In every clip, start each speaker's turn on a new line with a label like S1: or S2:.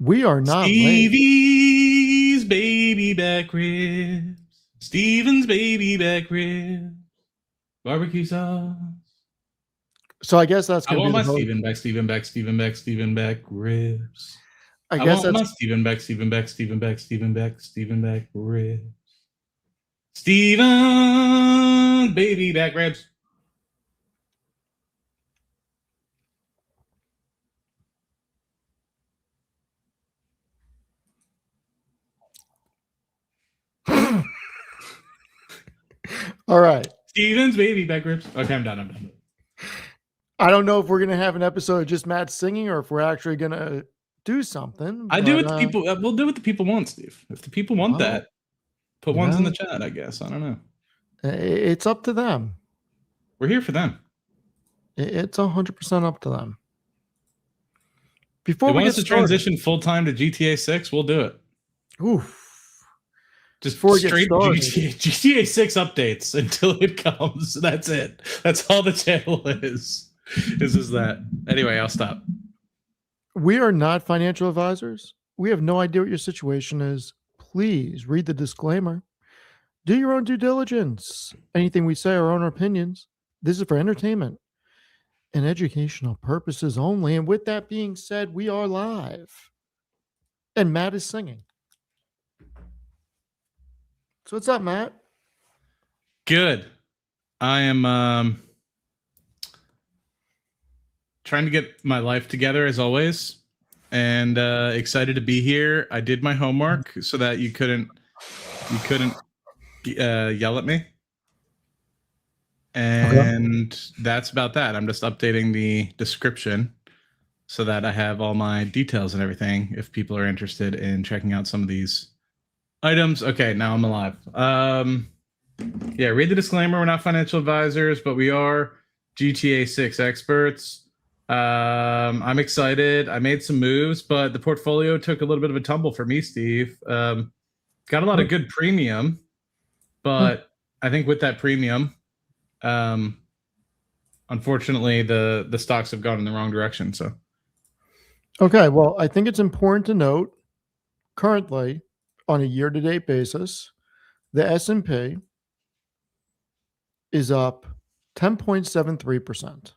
S1: We are not late.
S2: Stevie's baby back ribs. Steven's baby back ribs. Barbecue sauce.
S1: So I guess that's
S2: I
S1: going to be
S2: want
S1: the
S2: my
S1: vote.
S2: Steven back ribs.
S1: I
S2: I
S1: guess
S2: want
S1: that's
S2: my Steven back ribs. Steven baby back ribs.
S1: all right.
S2: Steven's baby back ribs. Okay, I'm done.
S1: I don't know if we're going to have an episode of just Matt singing or if we're actually going to do something.
S2: I do
S1: But
S2: what the people. We'll do what the people want, Steve. If the people want
S1: well,
S2: that, put
S1: you
S2: ones in
S1: know,
S2: the chat. I guess I don't know.
S1: it's up to them.
S2: We're here for them.
S1: It's 100% up to them.
S2: They
S1: Before we
S2: want
S1: get
S2: us to
S1: started,
S2: transition full time to GTA 6. We'll do it.
S1: oof,
S2: Just
S1: before we get
S2: straight
S1: started,
S2: GTA 6 updates until it comes. That's it. That's all the channel is. Is that. Anyway, I'll stop.
S1: we are not financial advisors. We have no idea what your situation is. Please read the disclaimer. Do your own due diligence. Anything we say are our own opinions. This is for entertainment and educational purposes only. And with that being said, we are live. And Matt is singing. So what's up, Matt?
S2: Good. I am trying to get my life together as always, and excited to be here. I did my homework so that you couldn't yell at me, and that's about that. I'm just updating the description so that I have all my details and everything if people are interested in checking out some of these items. Okay, now I'm alive. Yeah, read the disclaimer. We're not financial advisors, but we are GTA 6 experts. I'm excited. I made some moves, but the portfolio took a little bit of a tumble for me, Steve. Got a lot of good premium, but I think with that premium, unfortunately, the stocks have gone in the wrong direction. So,
S1: Okay, well, I think it's important to note currently on a year-to-date basis, the S&P is up 10.73%.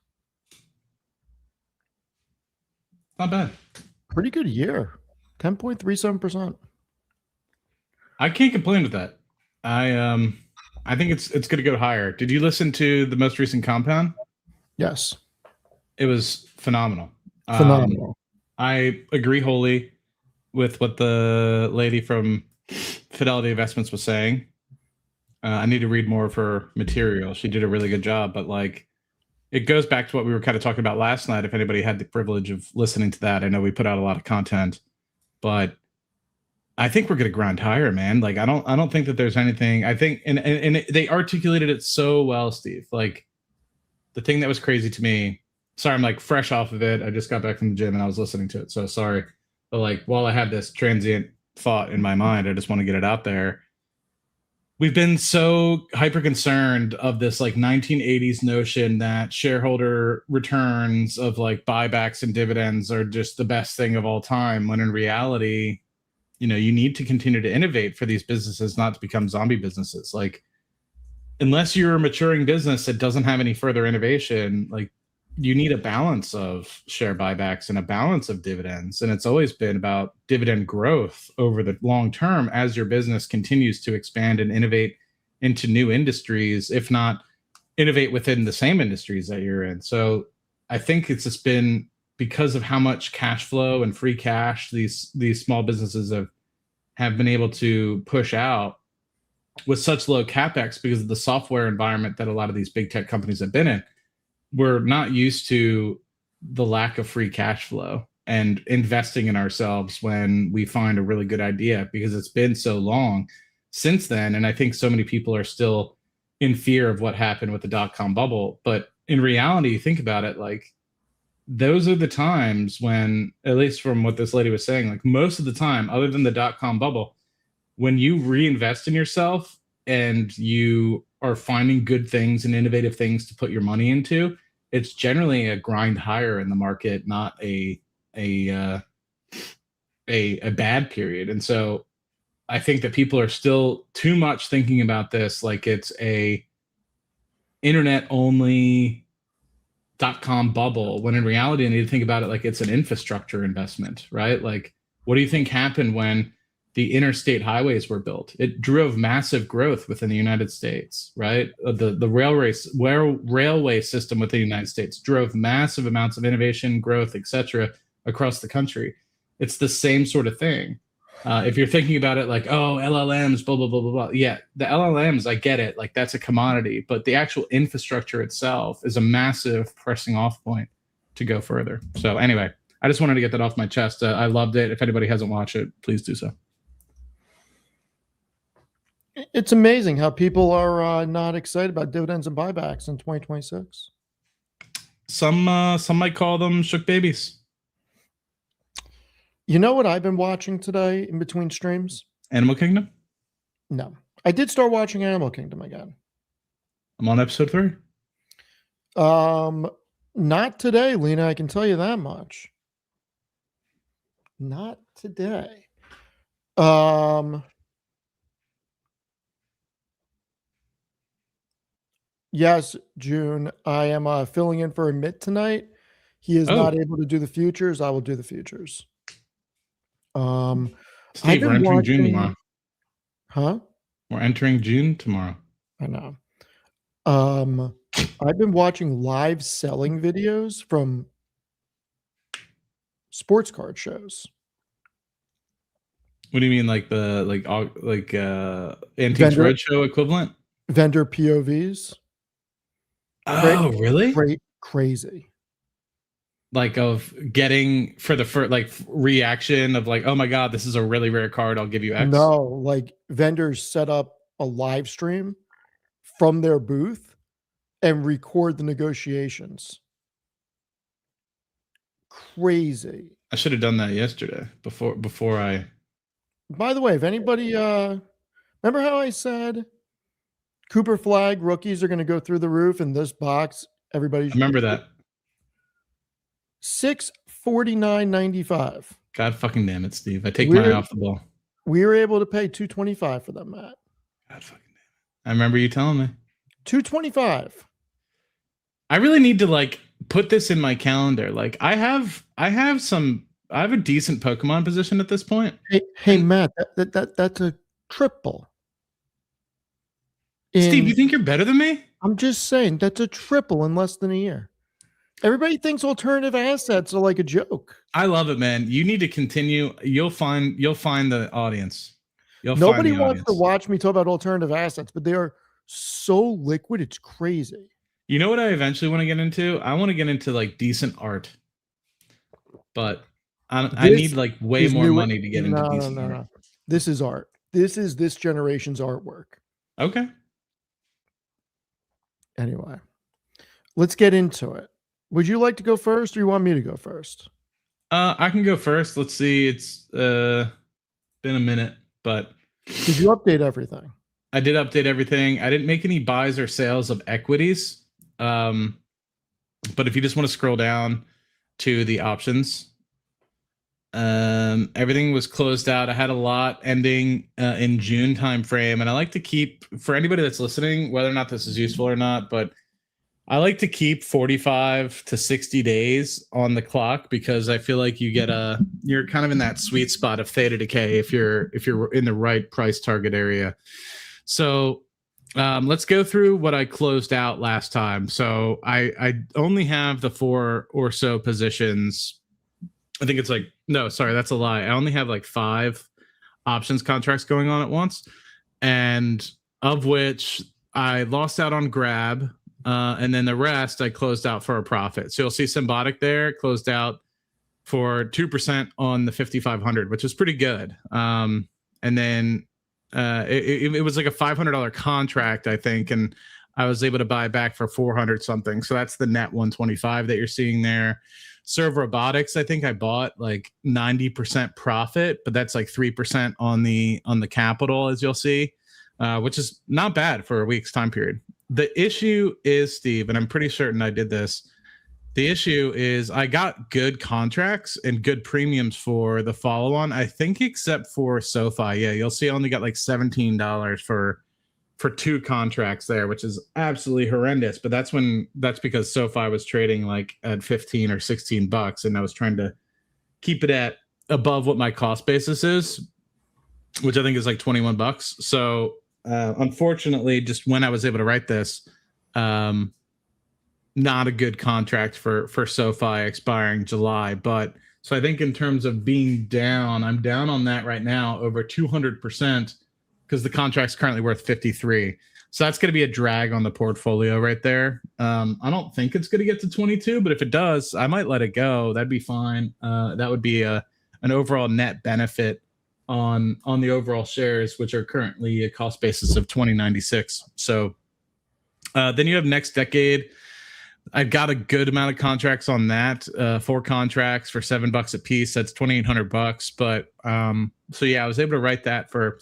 S2: not bad.
S1: Pretty good year. 10.37%.
S2: I can't complain with that. I think it's going to go higher. Did you listen to the most recent Compound?
S1: Yes.
S2: It was phenomenal.
S1: Phenomenal.
S2: I agree wholly with what the lady from Fidelity Investments was saying. I need to read more of her material. She did a really good job, but like it goes back to what we were kind of talking about last night. If anybody had the privilege of listening to that, I know we put out a lot of content, but I think we're going to grind higher, man. Like I don't think that there's anything. I think and they articulated it so well, Steve. Like the thing that was crazy to me. Sorry, I'm like fresh off of it. I just got back from the gym and I was listening to it. So sorry. But like while I had this transient thought in my mind, I just want to get it out there. We've been so hyper concerned of this like 1980s notion that shareholder returns of like buybacks and dividends are just the best thing of all time, when in reality, you know, you need to continue to innovate for these businesses not to become zombie businesses. Like unless you're a maturing business that doesn't have any further innovation, like you need a balance of share buybacks and a balance of dividends. And it's always been about dividend growth over the long term as your business continues to expand and innovate into new industries, if not innovate within the same industries that you're in. So I think it's just been because of how much cash flow and free cash these small businesses have been able to push out with such low capex, because of the software environment that a lot of these big tech companies have been in. We're not used to the lack of free cash flow and investing in ourselves when we find a really good idea, because it's been so long since then. And I think so many people are still in fear of what happened with the dot-com bubble. But in reality, think about it, like those are the times when, at least from what this lady was saying, like most of the time, other than the dot-com bubble, when you reinvest in yourself and you are finding good things and innovative things to put your money into, it's generally a grind higher in the market, not a a bad period. And so I think that people are still too much thinking about this like it's a internet only .com bubble, when in reality I need to think about it like it's an infrastructure investment, right? Like, what do you think happened when the interstate highways were built? It drove massive growth within the United States, right? The railway system within the United States drove massive amounts of innovation, growth, etc., across the country. It's the same sort of thing. If you're thinking about it like, oh, LLMs, blah, blah, blah, blah, blah. Yeah, the LLMs, I get it. Like, that's a commodity. But the actual infrastructure itself is a massive pressing off point to go further. So anyway, I just wanted to get that off my chest. I loved it. If anybody hasn't watched it, please do so.
S1: It's amazing how people are not excited about dividends and buybacks in 2026.
S2: Some might call them shook babies.
S1: You know what I've been watching today in between streams?
S2: Animal Kingdom?
S1: No. I did start watching Animal Kingdom again.
S2: I'm on episode 3.
S1: Not today, Lena, I can tell you that much. Not today. Yes, June, I am filling in for Amit tonight. He is not able to do the futures. I will do the futures.
S2: Steve, we're entering June tomorrow.
S1: Huh?
S2: We're entering June tomorrow.
S1: I know. I've been watching live selling videos from sports card shows.
S2: What do you mean, like the Antiques Roadshow equivalent?
S1: Vendor POVs.
S2: Oh, really?
S1: Crazy.
S2: Like of getting for the first like reaction of like, oh my god, this is a really rare card. I'll give you X.
S1: No, like vendors set up a live stream from their booth and record the negotiations. Crazy.
S2: I should have done that yesterday before I.
S1: By the way, if anybody remember how I said Cooper Flag rookies are going to go through the roof in this box? Everybody
S2: remember that.
S1: $649.95.
S2: God fucking damn it, Steve! I take my eye off the ball.
S1: We were able to pay $225 for them, Matt.
S2: God fucking damn it! I remember you telling me
S1: $225.
S2: I really need to like put this in my calendar. Like I have a decent Pokemon position at this point.
S1: Hey Matt, that's a triple.
S2: Steve, you think you're better than me?
S1: I'm just saying that's a triple in less than a year. Everybody thinks alternative assets are like a joke.
S2: I love it, man. You need to continue. You'll find the audience.
S1: Nobody wants to watch me talk about alternative assets, but they are so liquid, it's crazy.
S2: You know what I eventually want to get into? I want to get into like decent art, but I need like way more money to get into decent art. No.
S1: This is art. This is this generation's artwork.
S2: Okay.
S1: Anyway, let's get into it. Would you like to go first, or you want me to go first?
S2: I can go first. Let's see. It's been a minute, but
S1: did you update everything?
S2: I did update everything. I didn't make any buys or sales of equities. But if you just want to scroll down to the options, everything was closed out. I had a lot ending in June timeframe, and I like to keep, for anybody that's listening, whether or not this is useful or not, but I like to keep 45 to 60 days on the clock, because I feel like you're kind of in that sweet spot of theta decay if you're in the right price target area. So let's go through what I closed out last time. So I only have the 4 or so positions. I think it's like, no, sorry, that's a lie. I only have like 5 options contracts going on at once, and of which I lost out on Grab. And then the rest I closed out for a profit. So you'll see Symbotic there closed out for 2% on the 5,500, which is pretty good. And then it was like a $500 contract, I think, and I was able to buy back for 400 something. So that's the net 125 that you're seeing there. Serve Robotics, I think I bought like 90% profit, but that's like 3% on the capital, as you'll see, which is not bad for a week's time period. The issue is, Steve, and I'm pretty certain I did this, The issue is I got good contracts and good premiums for the follow-on. I think except for SoFi. Yeah, you'll see I only got like $17 for 2 contracts there, which is absolutely horrendous. But that's because SoFi was trading like at 15 or 16 bucks, and I was trying to keep it at above what my cost basis is, which I think is like 21 bucks. So unfortunately, just when I was able to write this, not a good contract for SoFi expiring July. But so I think in terms of being down, I'm down on that right now over 200% because the contract's currently worth 53. So that's going to be a drag on the portfolio right there. I don't think it's going to get to 22, but if it does, I might let it go. That'd be fine. That would be an overall net benefit on the overall shares, which are currently a cost basis of 2096. So then you have Next Decade. I've got a good amount of contracts on that. 4 contracts for $7 a piece. That's $2,800. But so yeah, I was able to write that for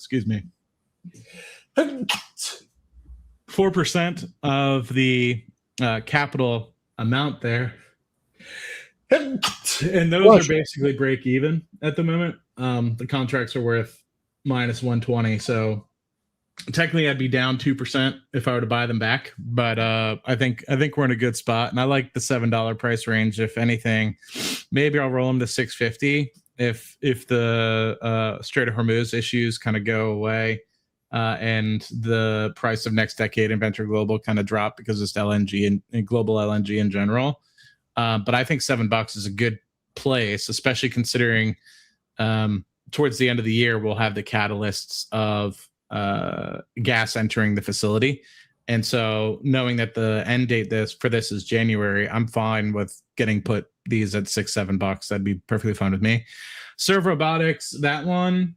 S2: 4% of the capital amount there. And those are basically break even at the moment. The contracts are worth minus 120. So technically I'd be down 2% if I were to buy them back. But I think we're in a good spot. And I like the $7 price range. If anything, maybe I'll roll them to 650 if the Strait of Hormuz issues kind of go away. And the price of Next Decade and Venture Global kind of drop because it's LNG and global LNG in general. But I think $7 is a good place, especially considering towards the end of the year, we'll have the catalysts of gas entering the facility. And so knowing that the end date for this is January, I'm fine with getting put these at $6-7. That'd be perfectly fine with me. Serve Robotics, that one,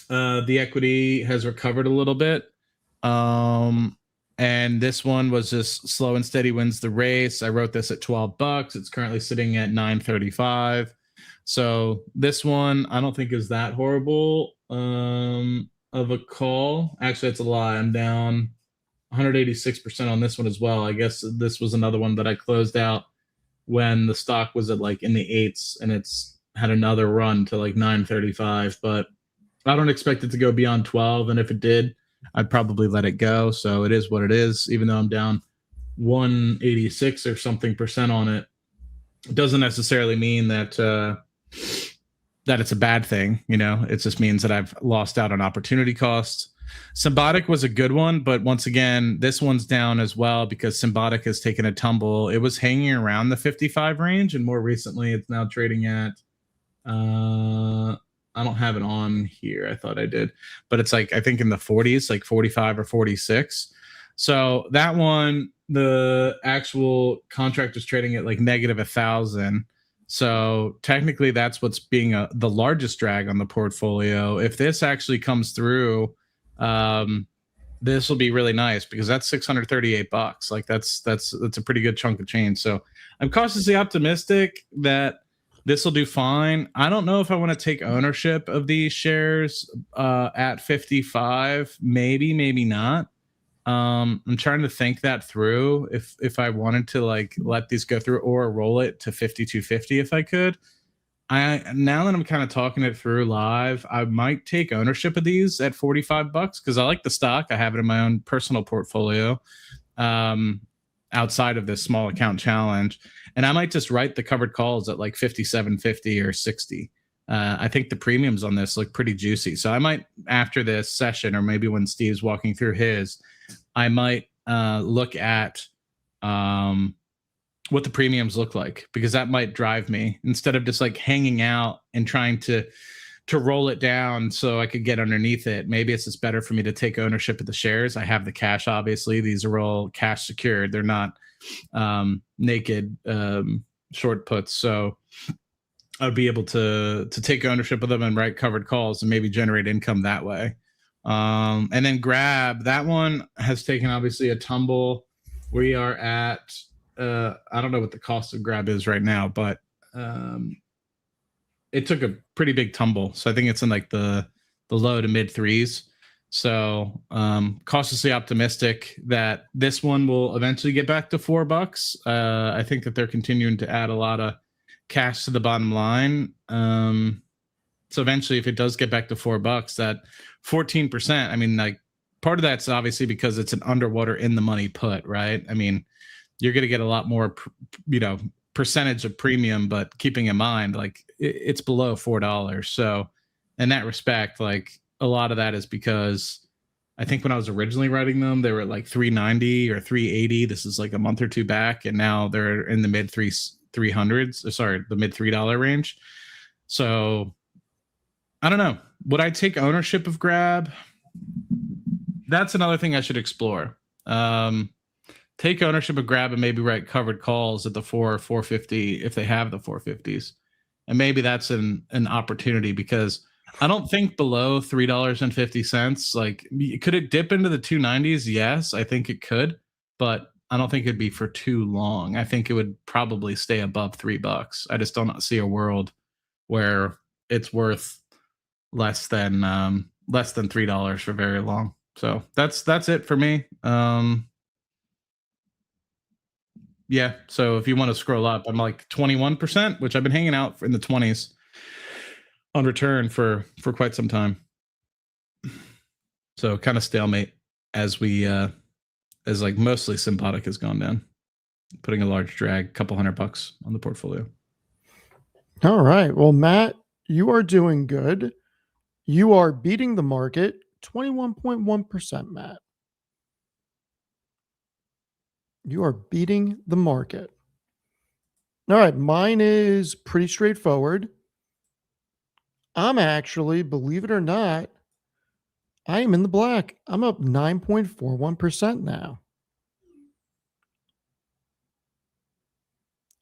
S2: the equity has recovered a little bit. And this one was just slow and steady wins the race. I wrote this at $12. It's currently sitting at $9.35. So this one I don't think is that horrible of a call. Actually, it's a lie. I'm down 186% on this one as well. I guess this was another one that I closed out when the stock was at like in the 8s, and it's had another run to like 9.35. But I don't expect it to go beyond 12. And if it did, I'd probably let it go. So it is what it is. Even though I'm down 186 or something percent on it, it doesn't necessarily mean that that it's a bad thing. You know, it just means that I've lost out on opportunity costs. Symbotic was a good one, but once again, this one's down as well because Symbotic has taken a tumble. It was hanging around the 55 range, and more recently, it's now trading at. I don't have it on here. I thought I did, but it's like I think in the 40s, like 45 or 46. So that one, the actual contract is trading at like negative 1,000. So technically, that's what's being the largest drag on the portfolio. If this actually comes through, this will be really nice because that's $638. Like that's a pretty good chunk of change. So I'm cautiously optimistic that this will do fine. I don't know if I want to take ownership of these shares at 55. Maybe not. I'm trying to think that through if I wanted to like let these go through or roll it to 52.50 if I could. Now that I'm kind of talking it through live, I might take ownership of these at $45 because I like the stock. I have it in my own personal portfolio outside of this small account challenge. And I might just write the covered calls at like 57.50 or 60. I think the premiums on this look pretty juicy. So I might, after this session, or maybe when Steve's walking through his, I might look at what the premiums look like, because that might drive me instead of just like hanging out and trying to roll it down so I could get underneath it. Maybe it's just better for me to take ownership of the shares. I have the cash, obviously. These are all cash secured. They're not naked short puts. So I'd be able to take ownership of them and write covered calls and maybe generate income that way. And then Grab, that one has taken obviously a tumble. We are at I don't know what the cost of Grab is right now, but it took a pretty big tumble. So I think it's in like the low to mid 3s. So cautiously optimistic that this one will eventually get back to $4. I think that they're continuing to add a lot of cash to the bottom line. So eventually, if it does get back to $4, that 14%, I mean, like part of that's obviously because it's an underwater in the money put, right? I mean, you're going to get a lot more, percentage of premium, but keeping in mind, like it's below $4. So in that respect, like a lot of that is because I think when I was originally writing them, they were at like 390 or 380. This is like a month or two back, and now they're in the mid 300s. Sorry, the mid $3 range. So I don't know. Would I take ownership of Grab? That's another thing I should explore. Take ownership of Grab and maybe write covered calls at the 450 if they have the 450s, and maybe that's an opportunity, because I don't think below $3.50. Like, could it dip into the 290s? Yes, I think it could, but I don't think it'd be for too long. I think it would probably stay above $3. I just don't see a world where it's worth less than $3 for very long. So that's it for me. Yeah. So if you want to scroll up, I'm like 21%, which I've been hanging out in the 20s on return for quite some time. So kind of stalemate as like mostly Symbiotic has gone down, putting a large drag, couple $100 on the portfolio.
S1: All right. Well, Matt, you are doing good. You are beating the market 21.1%, Matt. You are beating the market. All right. Mine is pretty straightforward. I'm actually, believe it or not, I am in the black. I'm up 9.41% now.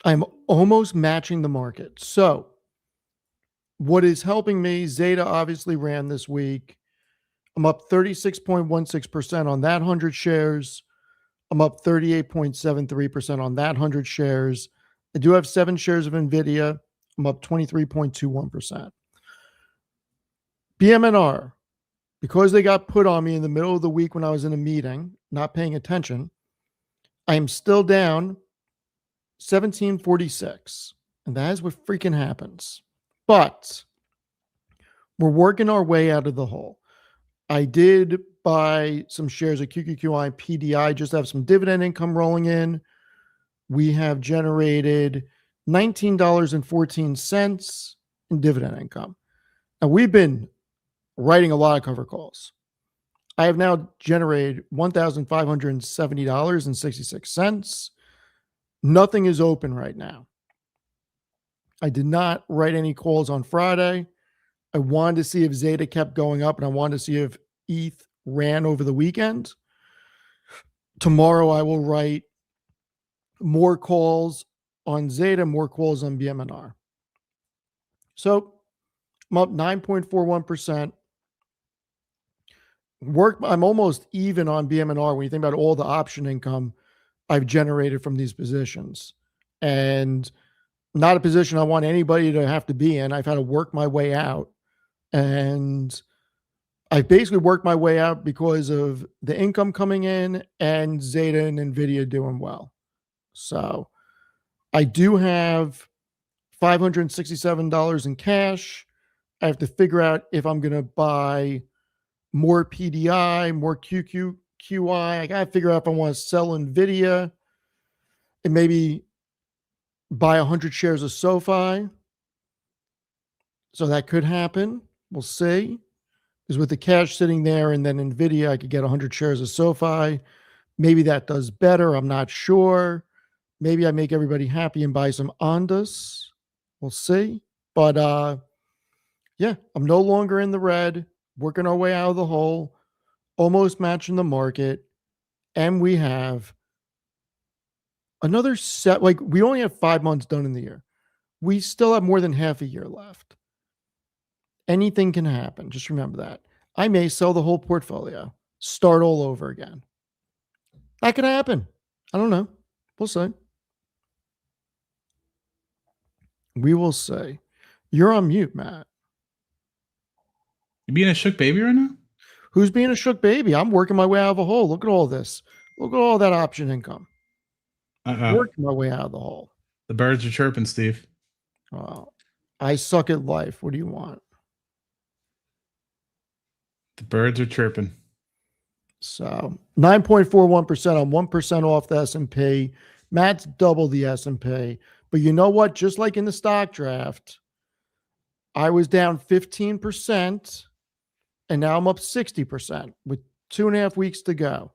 S1: I'm almost matching the market. So, what is helping me, Zeta obviously ran this week. I'm up 36.16% on that 100 shares. I'm up 38.73% on that 100 shares. I do have 7 shares of NVIDIA. I'm up 23.21%. BMNR, because they got put on me in the middle of the week when I was in a meeting, not paying attention, I am still down 1746. And that is what freaking happens. But we're working our way out of the hole. I did buy some shares of QQQI PDI just to have some dividend income rolling in. We have generated $19.14 in dividend income. And we've been writing a lot of cover calls. I have now generated $1,570.66. Nothing is open right now. I did not write any calls on Friday. I wanted to see if Zeta kept going up, and I wanted to see if ETH ran over the weekend. Tomorrow, I will write more calls on Zeta, more calls on BMNR. So I'm up 9.41%. I'm almost even on BMNR when you think about all the option income I've generated from these positions. And not a position I want anybody to have to be in. I've had to work my way out. And I basically worked my way out because of the income coming in and Zeta and NVIDIA doing well. So I do have $567 in cash. I have to figure out if I'm going to buy more PDI, more QQQI. I got to figure out if I want to sell NVIDIA and maybe buy 100 shares of SoFi. So that could happen. We'll see. Because with the cash sitting there and then NVIDIA, I could get 100 shares of SoFi. Maybe that does better. I'm not sure. Maybe I make everybody happy and buy some Ondas. We'll see. But yeah, I'm no longer in the red, working our way out of the hole, almost matching the market. And we have another set. Like, we only have 5 months done in the year. We still have more than half a year left. Anything can happen. Just remember that. I may sell the whole portfolio, start all over again. That could happen. I don't know. We'll see. We will see. You're on mute, Matt.
S2: You being a shook baby right now?
S1: Who's being a shook baby? I'm working my way out of a hole. Look at all this. Look at all that option income. Working my way out of the hole.
S2: The birds are chirping, Steve.
S1: I suck at life. What do you want?
S2: The birds are chirping.
S1: So 9.41% on 1% off the S&P. Matt's double the S&P. But you know what? Just like in the stock draft, I was down 15%, and now I'm up 60% with 2.5 weeks to go.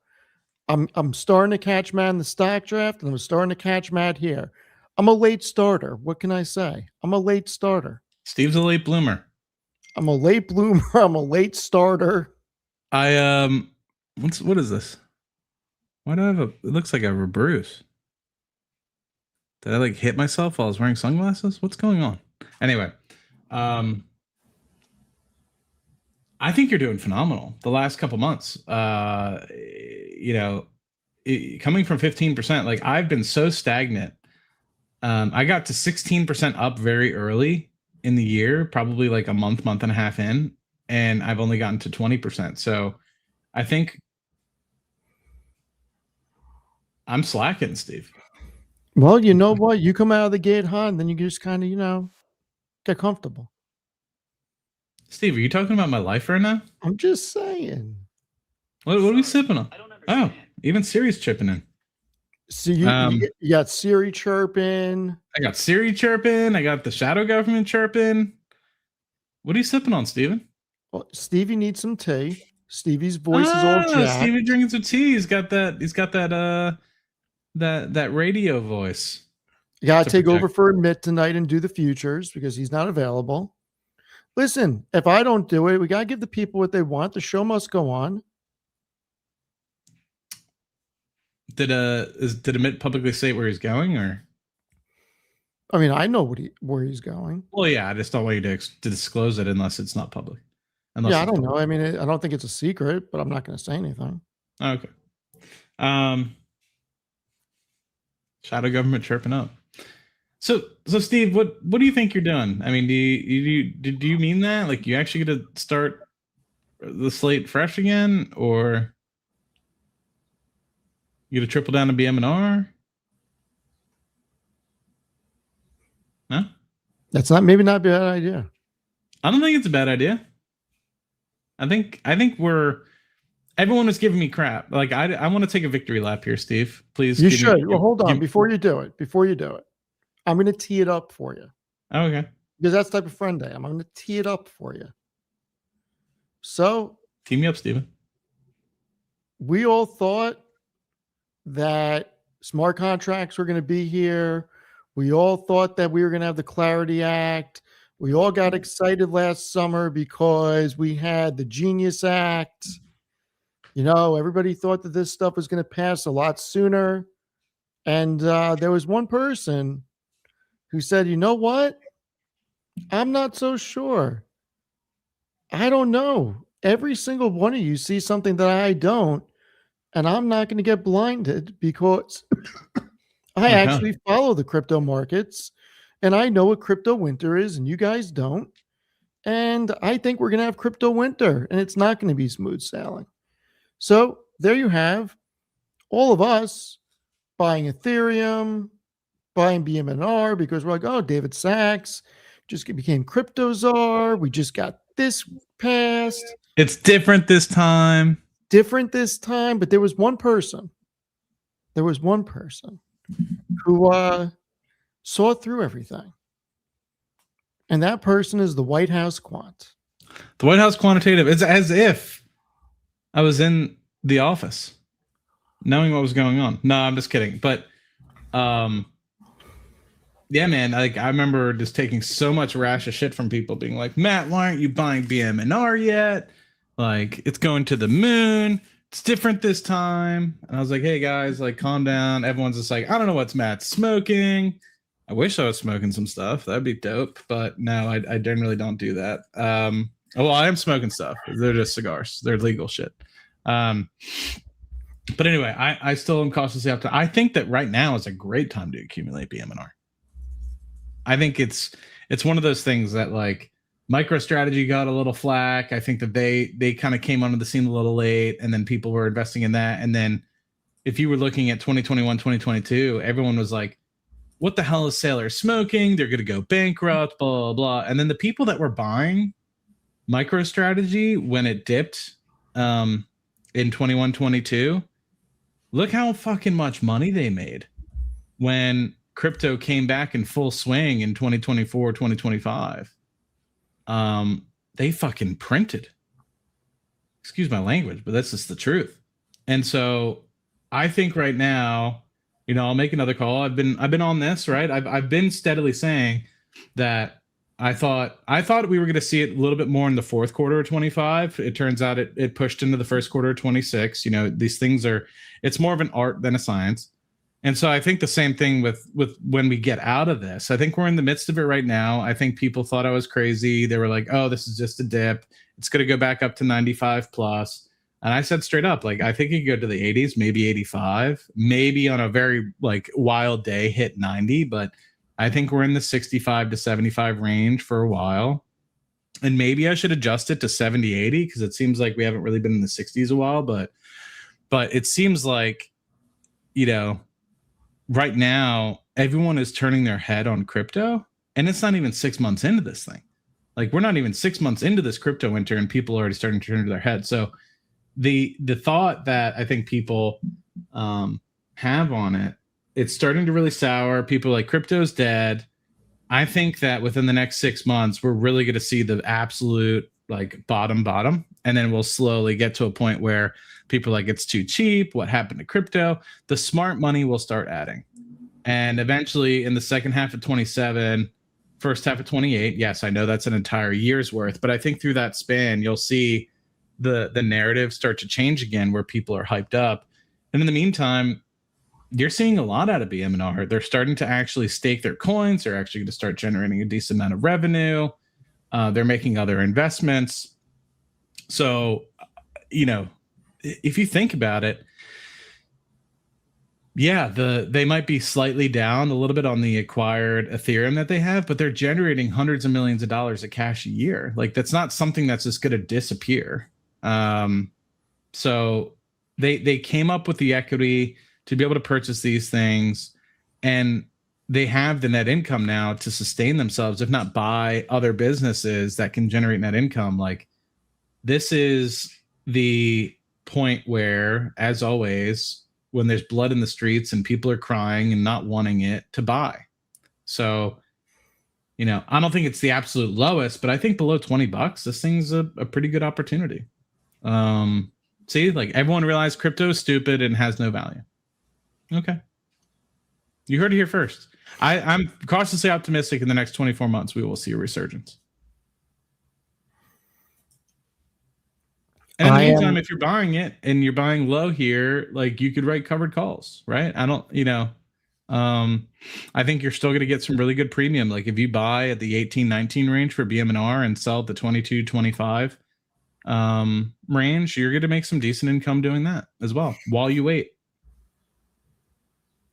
S1: I'm starting to catch Matt in the stock draft, and I'm starting to catch Matt here. I'm a late starter. What can I say? I'm a late starter.
S2: Steve's a late bloomer.
S1: I'm a late bloomer. I'm a late starter.
S2: What is this? Why do I have it looks like I have a bruise. Did I like hit myself while I was wearing sunglasses? What's going on? Anyway, I think you're doing phenomenal the last couple months. Coming from 15%, like I've been so stagnant. I got to 16% up very early in the year, probably like a month and a half in, and I've only gotten to 20%. So I think I'm slacking, Steve.
S1: Well, you know what? You come out of the gate hot, and then you just kind of, get comfortable.
S2: Steve, are you talking about my life right now?
S1: I'm just saying.
S2: What are we sipping on? Oh, even Siri's chipping in.
S1: So you got Siri chirping.
S2: I got Siri chirping. I got the shadow government chirping. What are you sipping on, Steven?
S1: Well, Stevie needs some tea. Stevie's voice is all jacked.
S2: Stevie drinking some tea. He's got that radio voice.
S1: You gotta take over for Mitt tonight and do the futures because he's not available. Listen, if I don't do it, we gotta give the people what they want. The show must go on.
S2: Did Amit publicly say where he's going, or?
S1: I mean, I know where he's going.
S2: Well, yeah, I just don't want you to disclose it unless it's not public.
S1: Yeah, I don't know. I mean, I don't think it's a secret, but I'm not going to say anything.
S2: Okay. Shadow government chirping up. So Steve, what do you think you're doing? I mean, do you mean that? Like, you actually get to start the slate fresh again, or you get to triple down to BM&R? No?
S1: That's maybe not a bad idea.
S2: I don't think it's a bad idea. I think everyone was giving me crap. Like, I want to take a victory lap here, Steve. Please.
S1: You should. Well, hold on. Before you do it, I'm going to tee it up for you.
S2: Okay.
S1: Because that's the type of friend I am. I'm going to tee it up for you. So.
S2: Tee me up, Steven.
S1: We all thought that smart contracts were going to be here. We all thought that we were going to have the Clarity Act. We all got excited last summer because we had the Genius Act. Everybody thought that this stuff was going to pass a lot sooner. And there was one person who said, you know what? I'm not so sure. I don't know. Every single one of you sees something that I don't, and I'm not going to get blinded because I actually follow the crypto markets. And I know what crypto winter is, and you guys don't. And I think we're going to have crypto winter, and it's not going to be smooth sailing. So there you have all of us buying Ethereum, buying BM&R because we're like, oh, David Sachs just became crypto czar. We just got this passed.
S2: It's different this time.
S1: But there was one person. Who saw through everything. And that person is the White House quant.
S2: The White House quantitative. It's as if I was in the office knowing what was going on. No, I'm just kidding. But yeah, man, like I remember just taking so much rash of shit from people being like, Matt, why aren't you buying BM&R yet? Like, it's going to the moon. It's different this time. And I was like, hey guys, like, calm down. Everyone's just like, I don't know what's Matt smoking. I wish I was smoking some stuff. That'd be dope. But no, I generally don't do that. Well, I am smoking stuff. They're just cigars. They're legal shit. But anyway, I still am cautiously optimistic. I think that right now is a great time to accumulate BM&R. I think it's one of those things that, like, MicroStrategy got a little flack. I think that they kind of came onto the scene a little late, and then people were investing in that. And then if you were looking at 2021, 2022, everyone was like, what the hell is Sailor smoking? They're going to go bankrupt, blah, blah, blah. And then the people that were buying MicroStrategy when it dipped in 21, 22, look how fucking much money they made when crypto came back in full swing in 2024, 2025. They fucking printed. Excuse my language, but that's just the truth. And so I think right now, I'll make another call. I've been on this, right? I've been steadily saying that I thought we were going to see it a little bit more in the fourth quarter of 25. It turns out it pushed into the first quarter of 26. These things it's more of an art than a science. And so I think the same thing with when we get out of this. I think we're in the midst of it right now. I think people thought I was crazy. They were like, oh, this is just a dip. It's going to go back up to 95 plus. And I said straight up, like, I think it could go to the 80s, maybe 85, maybe on a very wild day hit 90. But I think we're in the 65 to 75 range for a while. And maybe I should adjust it to 70, 80 because it seems like we haven't really been in the 60s a while. But it seems like, right now, everyone is turning their head on crypto. And it's not even 6 months into this thing. Like, we're not even 6 months into this crypto winter and people are already starting to turn their head. So the thought that I think people have on it, it's starting to really sour. People are like, crypto's dead. I think that within the next 6 months, we're really going to see the absolute bottom. And then we'll slowly get to a point where people are like, it's too cheap. What happened to crypto? The smart money will start adding. And eventually in the second half of 27, first half of 28, yes, I know that's an entire year's worth, but I think through that span, you'll see the narrative start to change again where people are hyped up. And in the meantime, you're seeing a lot out of BM&R. They're starting to actually stake their coins. They're actually going to start generating a decent amount of revenue. They're making other investments. So, if you think about it, yeah, they might be slightly down a little bit on the acquired Ethereum that they have, but they're generating hundreds of millions of dollars of cash a year. That's not something that's just going to disappear. So they came up with the equity to be able to purchase these things, and they have the net income now to sustain themselves, if not buy other businesses that can generate net income. This is the point where, as always, when there's blood in the streets and people are crying and not wanting it, to buy. So, I don't think it's the absolute lowest, but I think below $20, this thing's a pretty good opportunity. See, everyone realized crypto is stupid and has no value. Okay. You heard it here first. I'm cautiously optimistic in the next 24 months, we will see a resurgence. And in the meantime, if you're buying it and you're buying low here, you could write covered calls, right? I don't, I think you're still going to get some really good premium. If you buy at the 18, 19 range for BM&R and sell at the 22, 25 range, you're going to make some decent income doing that as well while you wait.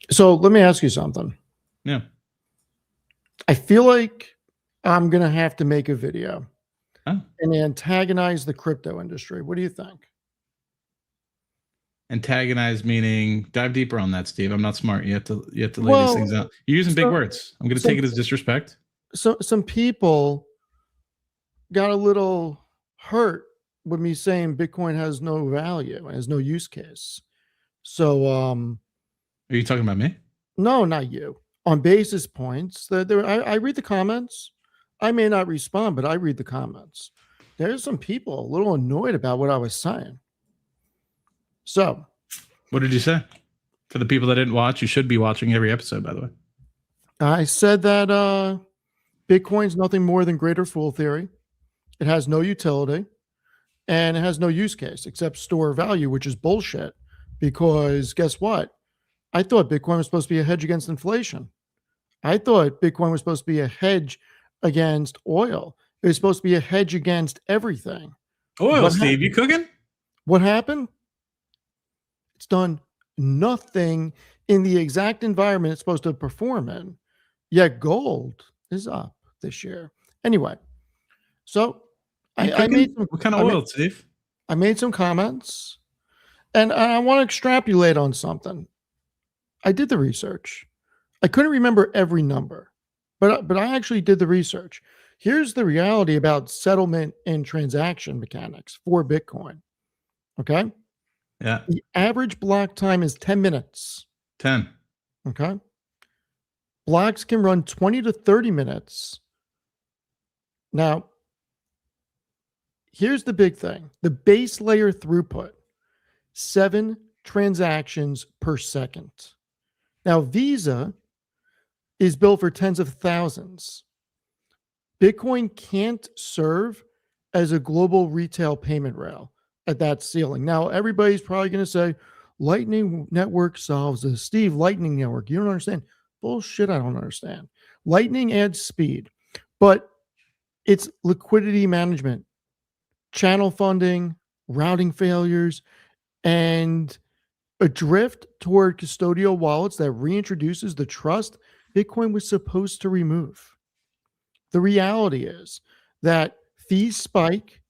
S1: So let me ask you something.
S2: Yeah.
S1: I feel like I'm going to have to make a video and antagonize the crypto industry. What do you think?
S2: Antagonize meaning dive deeper on that, Steve. I'm not smart. You have to lay these things out. You're using big words. I'm going to take it as disrespect.
S1: So some people got a little hurt with me saying Bitcoin has no value, has no use case. So,
S2: are you talking about me?
S1: No, not you. On basis points, I read the comments. I may not respond, but I read the comments. There's some people a little annoyed about what I was saying. So,
S2: what did you say? For the people that didn't watch, you should be watching every episode, by the way.
S1: I said that Bitcoin's nothing more than greater fool theory. It has no utility, and it has no use case except store value, which is bullshit. Because guess what? I thought Bitcoin was supposed to be a hedge against inflation. I thought Bitcoin was supposed to be a hedge against oil. It was supposed to be a hedge against everything.
S2: Oil, Steve, you cooking?
S1: What happened? It's done nothing in the exact environment it's supposed to perform in. Yet gold is up this year. Anyway, So
S2: You
S1: I made
S2: cooking?
S1: some
S2: What kind of oil, Steve?
S1: I made some comments, and I want to extrapolate on something. I did the research. I couldn't remember every number, but I actually did the research. Here's the reality about settlement and transaction mechanics for Bitcoin. Okay.
S2: Yeah,
S1: The average block time is 10 minutes.
S2: 10.
S1: Okay. Blocks can run 20 to 30 minutes. Now, here's the big thing the base layer throughput 7 transactions per second. Now, Visa is built for tens of thousands. Bitcoin can't serve as a global retail payment rail at that ceiling. Now, everybody's probably going to say, Lightning Network solves this. Steve, Lightning Network, you don't understand. Bullshit, I don't understand. Lightning adds speed, but it's liquidity management, channel funding, routing failures, and a drift toward custodial wallets that reintroduces the trust Bitcoin was supposed to remove. The reality is that fees spike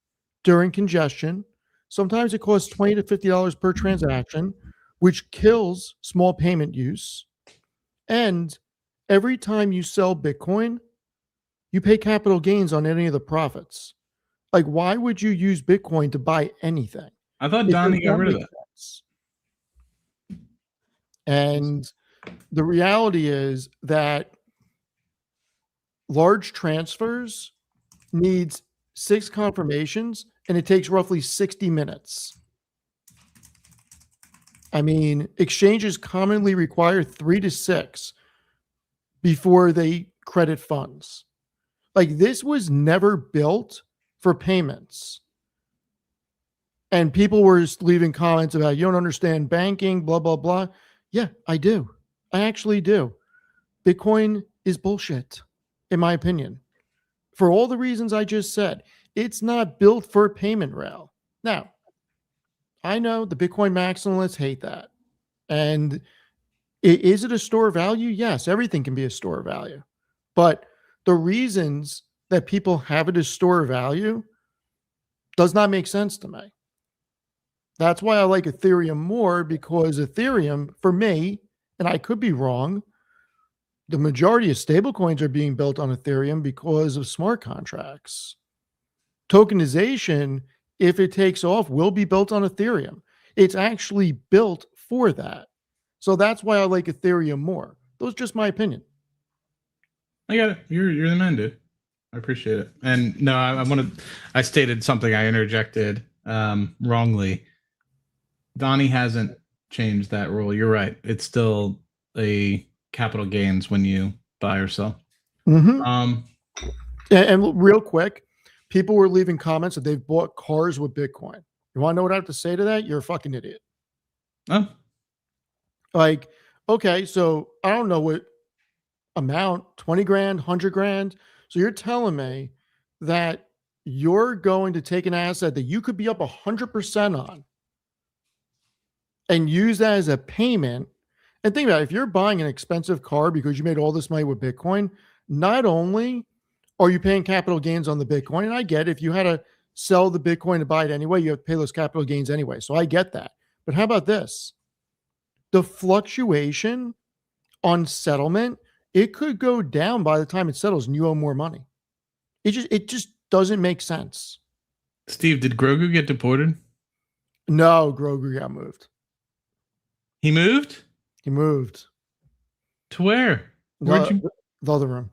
S1: during congestion. Sometimes it costs $20 to $50 per transaction, which kills small payment use. And every time you sell Bitcoin, you pay capital gains on any of the profits. Like, why would you use Bitcoin to buy anything?
S2: I thought
S1: It does
S2: Donnie got
S1: not
S2: rid of
S1: make
S2: that.
S1: sense. And the reality is that large transfers needs 6 confirmations and it takes roughly 60 minutes. I mean, exchanges commonly require 3 to 6 before they credit funds. Like, this was never built for payments. And people were just leaving comments about, you don't understand banking, blah, blah, blah. Yeah, I do. I actually do. Bitcoin is bullshit, in my opinion. For all the reasons I just said, it's not built for a payment rail. Now, I know the Bitcoin maximalists hate that. And is it a store of value? Yes, everything can be a store of value. But the reasons that people have it as store of value does not make sense to me. That's why I like Ethereum more, because Ethereum, for me, and I could be wrong, the majority of stablecoins are being built on Ethereum because of smart contracts. Tokenization, if it takes off, will be built on Ethereum. It's actually built for that. So that's why I like Ethereum more. Those are just my opinion.
S2: I got it. You're the man, dude. I appreciate it. And no, I stated something I interjected wrongly. Donnie hasn't changed that rule. You're right. It's still a capital gains when you buy or sell.
S1: And real quick, people were leaving comments that they've bought cars with Bitcoin. You want to know what I have to say to that? You're a fucking idiot.
S2: Oh,
S1: Like, okay, so I don't know what amount, 20 grand, 100 grand. So you're telling me that you're going to take an asset that you could be up 100% on and use that as a payment. And think about it, if you're buying an expensive car because you made all this money with Bitcoin, not only are you paying capital gains on the Bitcoin, and I get it, if you had to sell the Bitcoin to buy it anyway, you have to pay those capital gains anyway. So I get that. But how about this? The fluctuation on settlement, it could go down by the time it settles and you owe more money. It just doesn't make sense.
S2: Steve, did Grogu get deported?
S1: No, Grogu got moved.
S2: He moved?
S1: He moved.
S2: To where? Where'd you?
S1: The other room.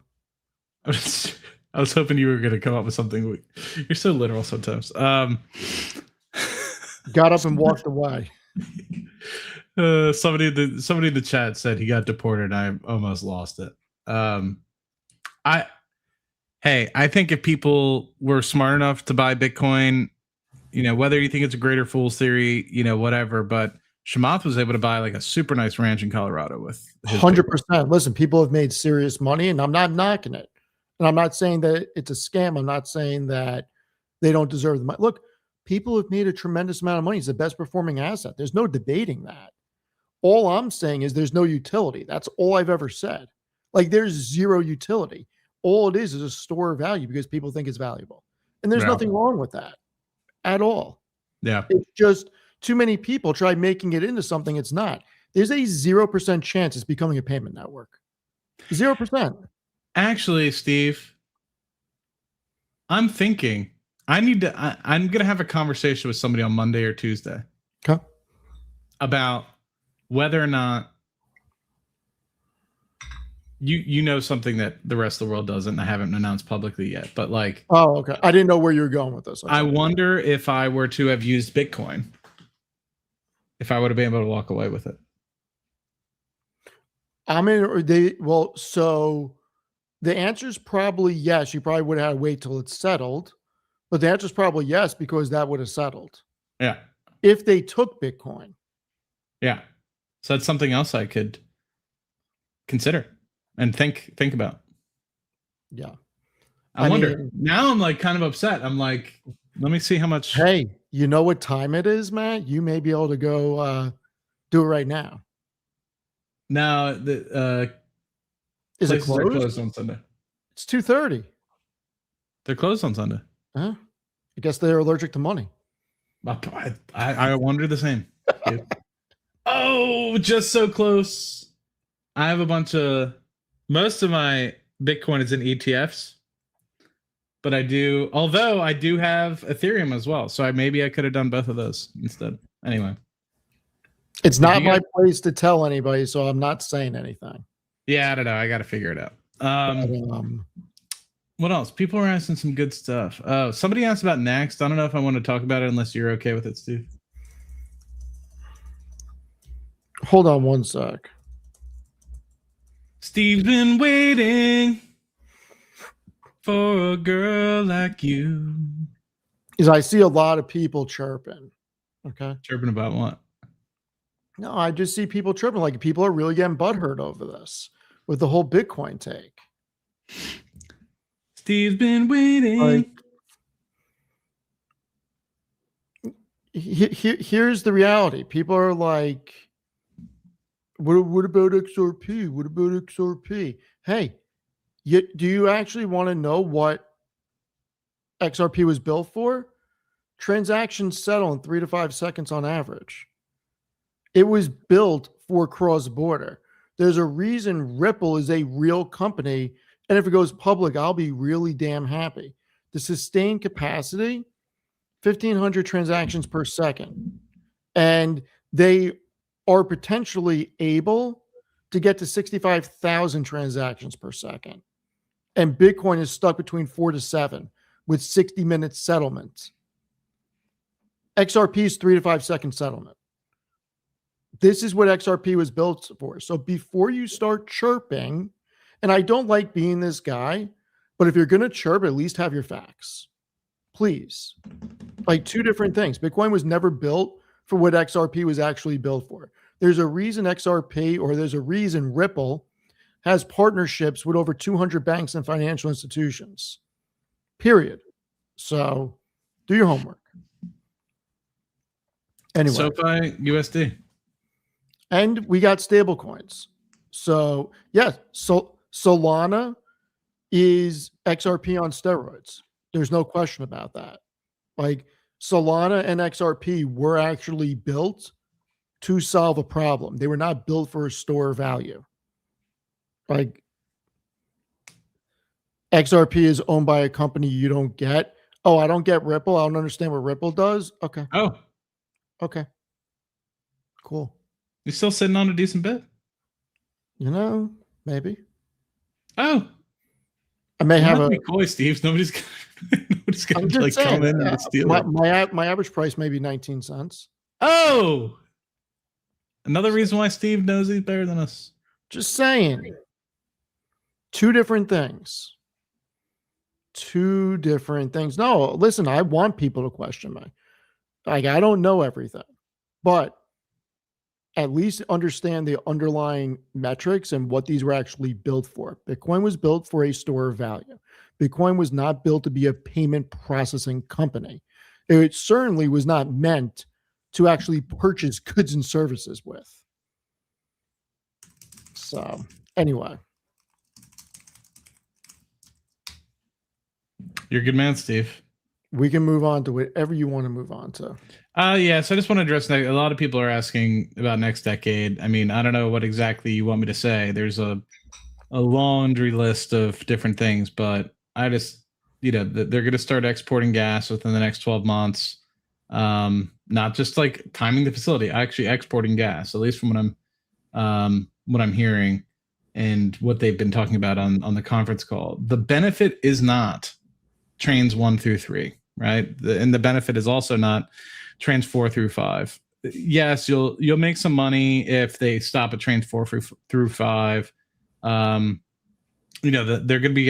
S2: I was hoping you were going to come up with something. You're so literal sometimes.
S1: Got up and walked away.
S2: Somebody in the chat said he got deported. I almost lost it. I think if people were smart enough to buy Bitcoin, whether you think it's a greater fool's theory, whatever, but Chamath was able to buy like a super nice ranch in Colorado with
S1: 100%. Listen, people have made serious money, and I'm not knocking it. And I'm not saying that it's a scam. I'm not saying that they don't deserve the money. Look, people have made a tremendous amount of money. It's the best performing asset. There's no debating that. All I'm saying is there's no utility. That's all I've ever said. Like, there's zero utility. All it is a store of value because people think it's valuable. And there's
S2: Yeah.
S1: nothing wrong with that at all.
S2: Yeah.
S1: It's just too many people try making it into something it's not. There's a 0% chance it's becoming a payment network. 0%.
S2: Actually, Steve, I'm thinking I'm going to have a conversation with somebody on Monday or Tuesday
S1: Okay.
S2: about whether or not you know something that the rest of the world doesn't. And I haven't announced publicly yet, but like,
S1: Oh, okay. I didn't know where you were going with this.
S2: I wonder if I were to have used Bitcoin, if I would have been able to walk away with it.
S1: So the answer is probably yes. You probably would have had to wait till it's settled, but the answer is probably yes, because that would have settled
S2: Yeah.
S1: if they took Bitcoin.
S2: Yeah. So that's something else I could consider and think about.
S1: Yeah.
S2: I wonder. Now I'm like kind of upset. I'm like, let me see how much.
S1: Hey, you know what time it is, Matt? You may be able to go do it right now.
S2: Now the
S1: is it
S2: places are
S1: closed?
S2: closed on Sunday.
S1: It's 2:30.
S2: They're closed on Sunday.
S1: Huh? I guess they're allergic to money.
S2: I wonder the same. Oh, just so close. I have most of my Bitcoin is in ETFs, but although I do have Ethereum as well. So maybe I could have done both of those instead. Anyway.
S1: It's not my place to tell anybody, so I'm not saying anything.
S2: Yeah, I don't know. I got to figure it out. What else? People are asking some good stuff. Oh, somebody asked about Next. I don't know if I want to talk about it unless you're okay with it, Steve.
S1: Hold on one sec.
S2: Steve's been waiting for a girl like you.
S1: Because I see a lot of people chirping. Okay.
S2: Chirping about what?
S1: No, I just see people chirping. Like, people are really getting butthurt over this with the whole Bitcoin take.
S2: Steve's been waiting.
S1: Like, here's the reality. People are like, what about XRP? What about XRP? Hey, do you actually want to know what XRP was built for? Transactions settle in 3 to 5 seconds on average. It was built for cross-border. There's a reason Ripple is a real company, and if it goes public, I'll be really damn happy. The sustained capacity, 1,500 transactions per second. And they are potentially able to get to 65,000 transactions per second. And Bitcoin is stuck between 4 to 7 with 60-minute settlements. XRP is 3 to 5 second settlement. This is what XRP was built for. So before you start chirping, and I don't like being this guy, but if you're going to chirp, at least have your facts. Please. Like, two different things. Bitcoin was never built for what XRP was actually built for. There's a reason XRP, or there's a reason Ripple has partnerships with over 200 banks and financial institutions. Period. So do your homework. Anyway.
S2: SoFi USD.
S1: And we got stable coins. So, yes, Solana is XRP on steroids. There's no question about that. Like, Solana and XRP were actually built to solve a problem. They were not built for a store value. Like, XRP is owned by a company you don't get. Oh, I don't get Ripple. I don't understand what Ripple does. Okay.
S2: Oh.
S1: Okay. Cool.
S2: You're still sitting on a decent bit?
S1: You know, maybe.
S2: Oh.
S1: I may have a
S2: coy, Steve. Nobody's going to like come in and steal it.
S1: My average price may be 19 cents.
S2: Oh. Another reason why Steve knows he's better than us.
S1: Just saying. Two different things. Two different things. No, listen, I want people to question me. Like, I don't know everything, but at least understand the underlying metrics and what these were actually built for. Bitcoin was built for a store of value. Bitcoin was not built to be a payment processing company. It certainly was not meant to actually purchase goods and services with. So, anyway.
S2: You're a good man, Steve.
S1: We can move on to whatever you want to move on to.
S2: Yeah, so I just want to address a lot of people are asking about next decade. I mean, I don't know what exactly you want me to say. There's a laundry list of different things, but I just, they're going to start exporting gas within the next 12 months. Not just like timing the facility, actually exporting gas, at least from what I'm hearing and what they've been talking about on the conference call. The benefit is not trains 1 through 3, right? And the benefit is also not trains 4 through 5. Yes, you'll make some money if they stop at trains 4 through 5. They're going to be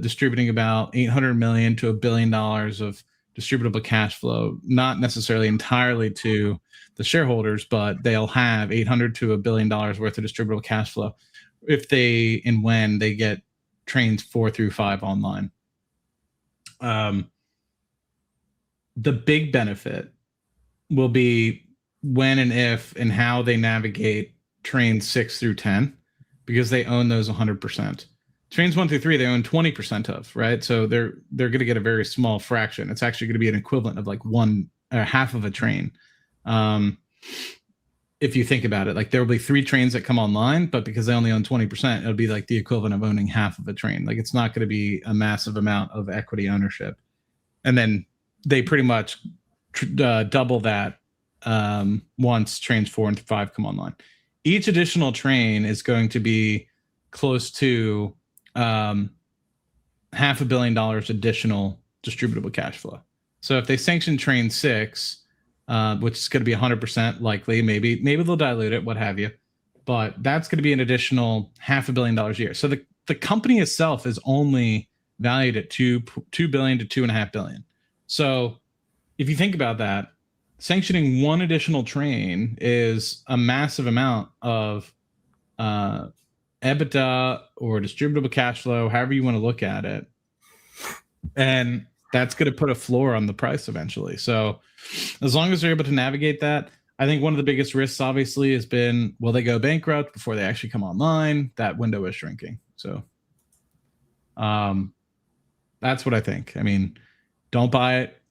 S2: distributing about $800 million to $1 billion of distributable cash flow, not necessarily entirely to the shareholders, but they'll have $800 to $1 billion worth of distributable cash flow if they and when they get trains 4 through 5 online. The big benefit will be when and if and how they navigate trains 6 through 10, because they own those 100%. Trains 1 through 3, they own 20% of, right? So they're going to get a very small fraction. It's actually going to be an equivalent of like half of a train. If you think about it, like there will be 3 trains that come online, but because they only own 20%, it'll be like the equivalent of owning half of a train. Like it's not going to be a massive amount of equity ownership. And then they pretty much double that once trains 4 and 5 come online. Each additional train is going to be close to $500 million additional distributable cash flow. So if they sanction train 6, which is going to be 100% likely, maybe they'll dilute it, what have you, but that's going to be an additional $500 million a year. So the company itself is only valued at $2 billion to $2.5 billion. So if you think about that, sanctioning one additional train is a massive amount of EBITDA or distributable cash flow, however you want to look at it. And that's going to put a floor on the price eventually. So as long as they're able to navigate that, I think one of the biggest risks obviously has been, will they go bankrupt before they actually come online? That window is shrinking. So that's what I think. I mean, don't buy it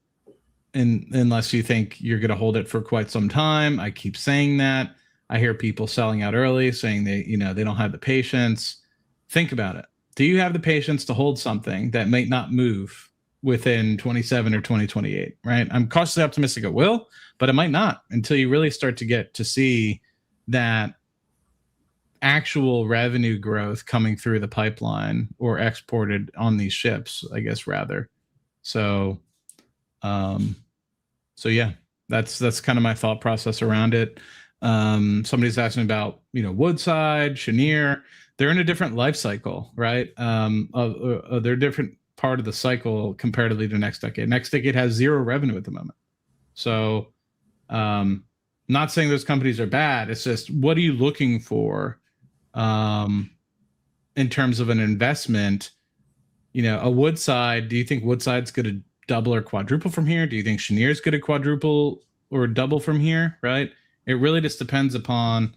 S2: unless you think you're going to hold it for quite some time. I keep saying that. I hear people selling out early, saying they don't have the patience. Think about it. Do you have the patience to hold something that might not move within 27 or 2028, right? I'm cautiously optimistic it will, but it might not until you really start to get to see that actual revenue growth coming through the pipeline or exported on these ships, I guess, rather. So yeah, that's kind of my thought process around it. Somebody's asking about, Woodside, Cheniere. They're in a different life cycle, right? They're a different part of the cycle comparatively to next decade. Next decade has 0 revenue at the moment. So not saying those companies are bad. It's just, what are you looking for in terms of an investment? A Woodside, do you think Woodside's going to double or quadruple from here? Do you think Cheniere's going to quadruple or double from here, right? It really just depends upon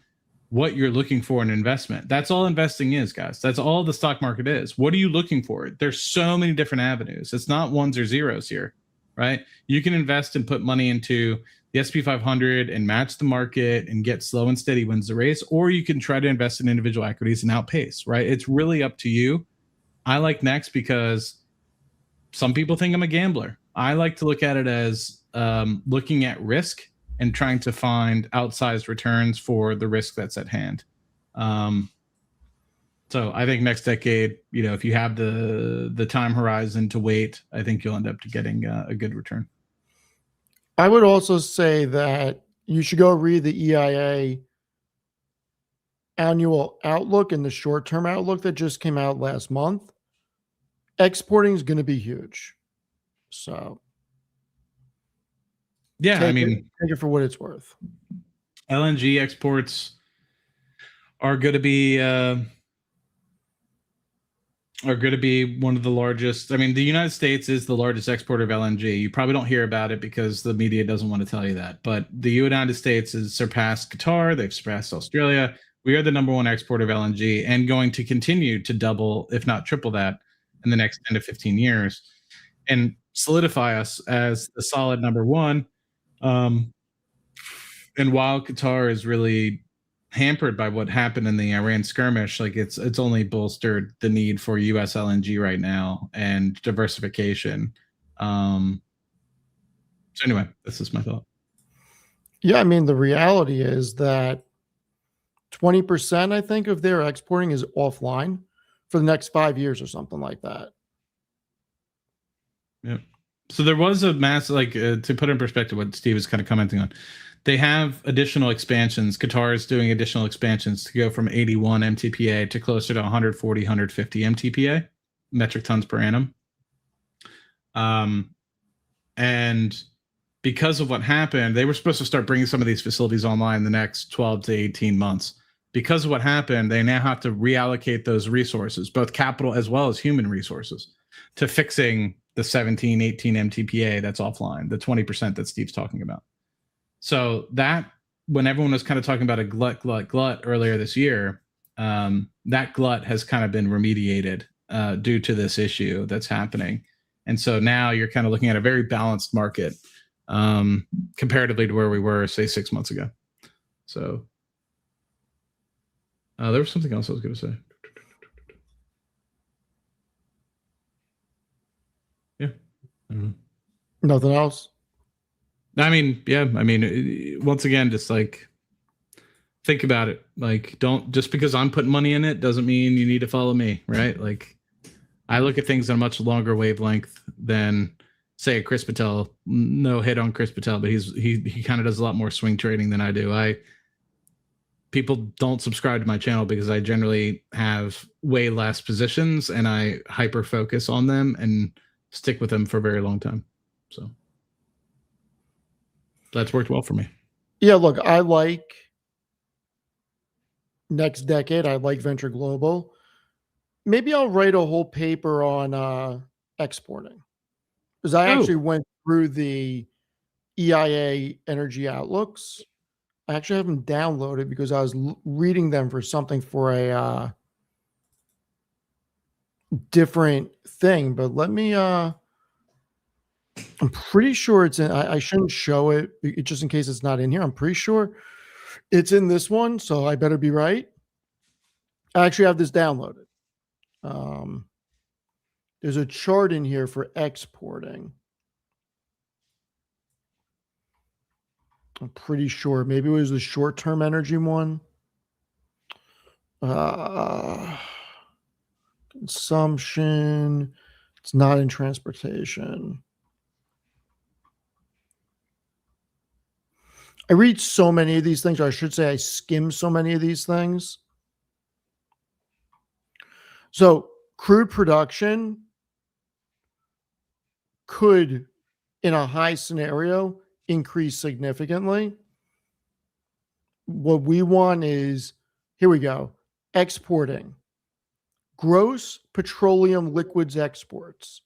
S2: what you're looking for in investment. That's all investing is, guys. That's all the stock market is. What are you looking for? There's so many different avenues. It's not ones or zeros here, right? You can invest and put money into the S&P 500 and match the market and get slow and steady wins the race, or you can try to invest in individual equities and outpace, right? It's really up to you. I like Next because some people think I'm a gambler. I like to look at it as looking at risk and trying to find outsized returns for the risk that's at hand. So I think next decade, if you have the time horizon to wait, I think you'll end up getting a good return.
S1: I would also say that you should go read the EIA annual outlook and the short-term outlook that just came out last month. Exporting is going to be huge. So
S2: yeah,
S1: take it for what it's worth.
S2: LNG exports are going to be one of the largest. I mean, the United States is the largest exporter of LNG. You probably don't hear about it because the media doesn't want to tell you that. But the United States has surpassed Qatar. They've surpassed Australia. We are the #1 exporter of LNG and going to continue to double, if not triple that, in the next 10 to 15 years. And solidify us as the solid number one. And while Qatar is really hampered by what happened in the Iran skirmish, like it's only bolstered the need for US LNG right now and diversification. So anyway, this is my thought.
S1: Yeah, I mean, the reality is that 20%, I think, of their exporting is offline for the next 5 years or something like that.
S2: Yeah. So there was a mass, like to put in perspective what Steve is kind of commenting on. They have additional expansions. Qatar is doing additional expansions to go from 81 MTPA to closer to 140, 150 MTPA, metric tons per annum. And because of what happened, they were supposed to start bringing some of these facilities online in the next 12 to 18 months. Because of what happened, they now have to reallocate those resources, both capital as well as human resources, to fixing the 17, 18 MTPA that's offline, the 20% that Steve's talking about. So that, when everyone was kind of talking about a glut earlier this year, that glut has kind of been remediated due to this issue that's happening. And so now you're kind of looking at a very balanced market comparatively to where we were, say, 6 months ago. So there was something else I was going to say. Yeah.
S1: Nothing else?
S2: I mean, yeah. I mean, once again, just like think about it. Like, don't, just because I'm putting money in it doesn't mean you need to follow me, right? Like, I look at things on a much longer wavelength than, say, a Chris Patel. No hit on Chris Patel, but he kind of does a lot more swing trading than I do. People don't subscribe to my channel because I generally have way less positions and I hyper focus on them and stick with them for a very long time. So that's worked well for me.
S1: Yeah, look, I like next decade. I like Venture Global. Maybe I'll write a whole paper on exporting, because I actually went through the EIA energy outlooks. I actually have them downloaded because I was reading them for something for a different thing. But let me, I'm pretty sure it's in, I shouldn't show it just in case it's not in here. I'm pretty sure it's in this one, so I better be right. I actually have this downloaded. There's a chart in here for exporting. I'm pretty sure maybe it was the short-term energy one. Consumption. It's not in transportation. I read so many of these things, or I should say I skim so many of these things. So crude production could, in a high scenario, increase significantly. What we want is, here we go, exporting. Gross petroleum liquids exports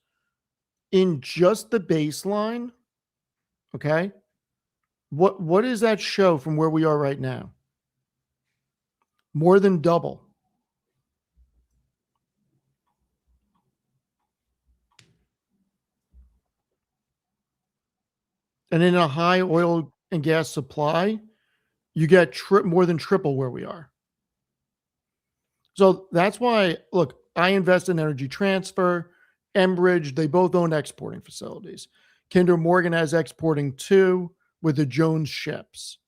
S1: in just the baseline, okay? What does that show from where we are right now? More than double. And in a high oil and gas supply, you get more than triple where we are. So that's why, look, I invest in Energy Transfer, Enbridge, they both own exporting facilities. Kinder Morgan has exporting too with the Jones ships.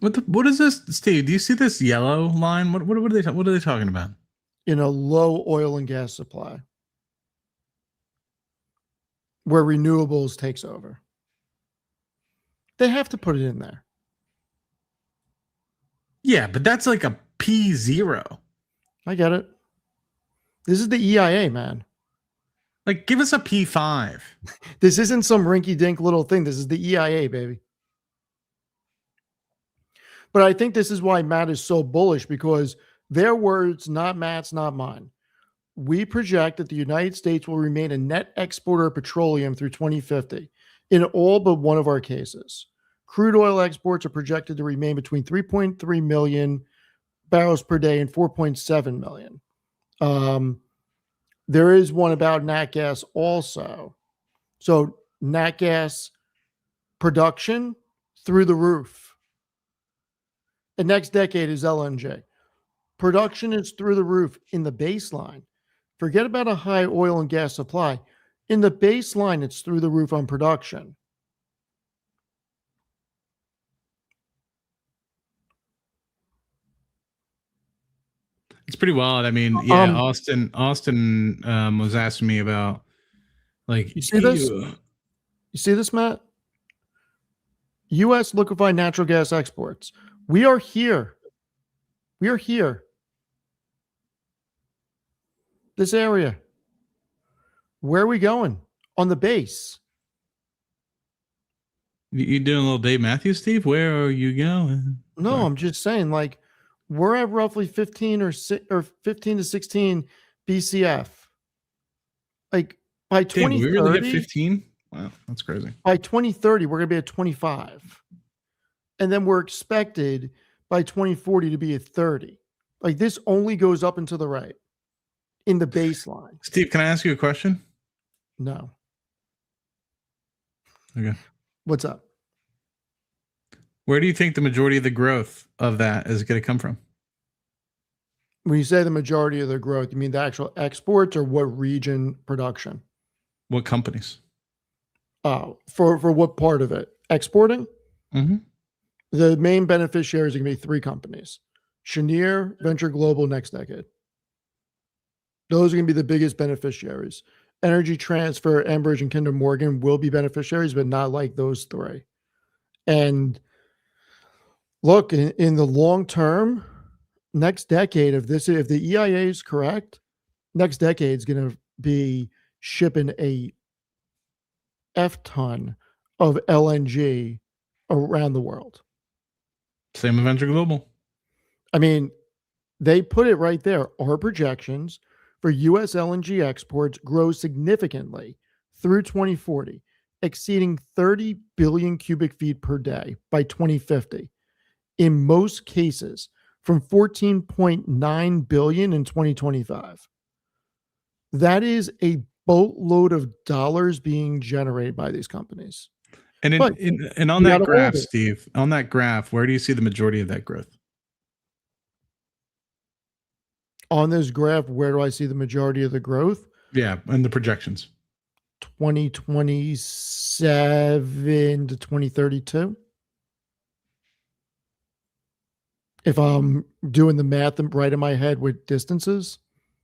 S2: What is this, Steve? Do you see this yellow line? What are they talking about?
S1: In a low oil and gas supply, where renewables takes over. They have to put it in there.
S2: Yeah, but that's like a P0.
S1: I get it. This is the EIA, man.
S2: Like, give us a P5.
S1: This isn't some rinky-dink little thing. This is the EIA, baby. But I think this is why Matt is so bullish, because their words, not Matt's, not mine. We project that the United States will remain a net exporter of petroleum through 2050 in all but one of our cases. Crude oil exports are projected to remain between 3.3 million barrels per day and 4.7 million. There is one about nat gas also. So nat gas production through the roof. The next decade is LNG. Production is through the roof in the baseline. Forget about a high oil and gas supply. In the baseline, it's through the roof on production.
S2: It's pretty wild. I mean, yeah, Austin was asking me about, like,
S1: you see this? You see this, Matt? U.S. liquefied natural gas exports. We are here. We are here. This area. Where are we going? On the base.
S2: You doing a little Dave Matthews, Steve? Where are you going?
S1: No, sorry. I'm just saying, like, we're at roughly 15 or 15 to 16 BCF. Like, by 2030,
S2: we really hit 15? Wow, that's crazy.
S1: By 2030, we're going to be at 25. And then we're expected by 2040 to be at 30. Like, this only goes up and to the right in the baseline.
S2: Steve, can I ask you a question?
S1: No.
S2: Okay.
S1: What's up?
S2: Where do you think the majority of the growth of that is going to come from?
S1: When you say the majority of the growth, you mean the actual exports or what region production?
S2: What companies?
S1: For what part of it? Exporting?
S2: Mm-hmm.
S1: The main beneficiaries are going to be 3 companies. Cheniere, Venture Global, Next Decade. Those are going to be the biggest beneficiaries. Energy Transfer, Enbridge, and Kinder Morgan will be beneficiaries, but not like those 3. And look, in the long term, next decade, if the EIA is correct, next decade is going to be shipping a F ton of LNG around the world.
S2: Same with Venture Global.
S1: I mean, they put it right there. Our projections for U.S. LNG exports grow significantly through 2040, exceeding 30 billion cubic feet per day by 2050. In most cases, from 14.9 billion in 2025. That is a boatload of dollars being generated by these companies.
S2: And on that graph, Steve, on that graph, where do you see the majority of that growth?
S1: On this graph, where do I see the majority of the growth?
S2: Yeah, and the projections.
S1: 2027 to 2032. If I'm doing the math right in my head with distances.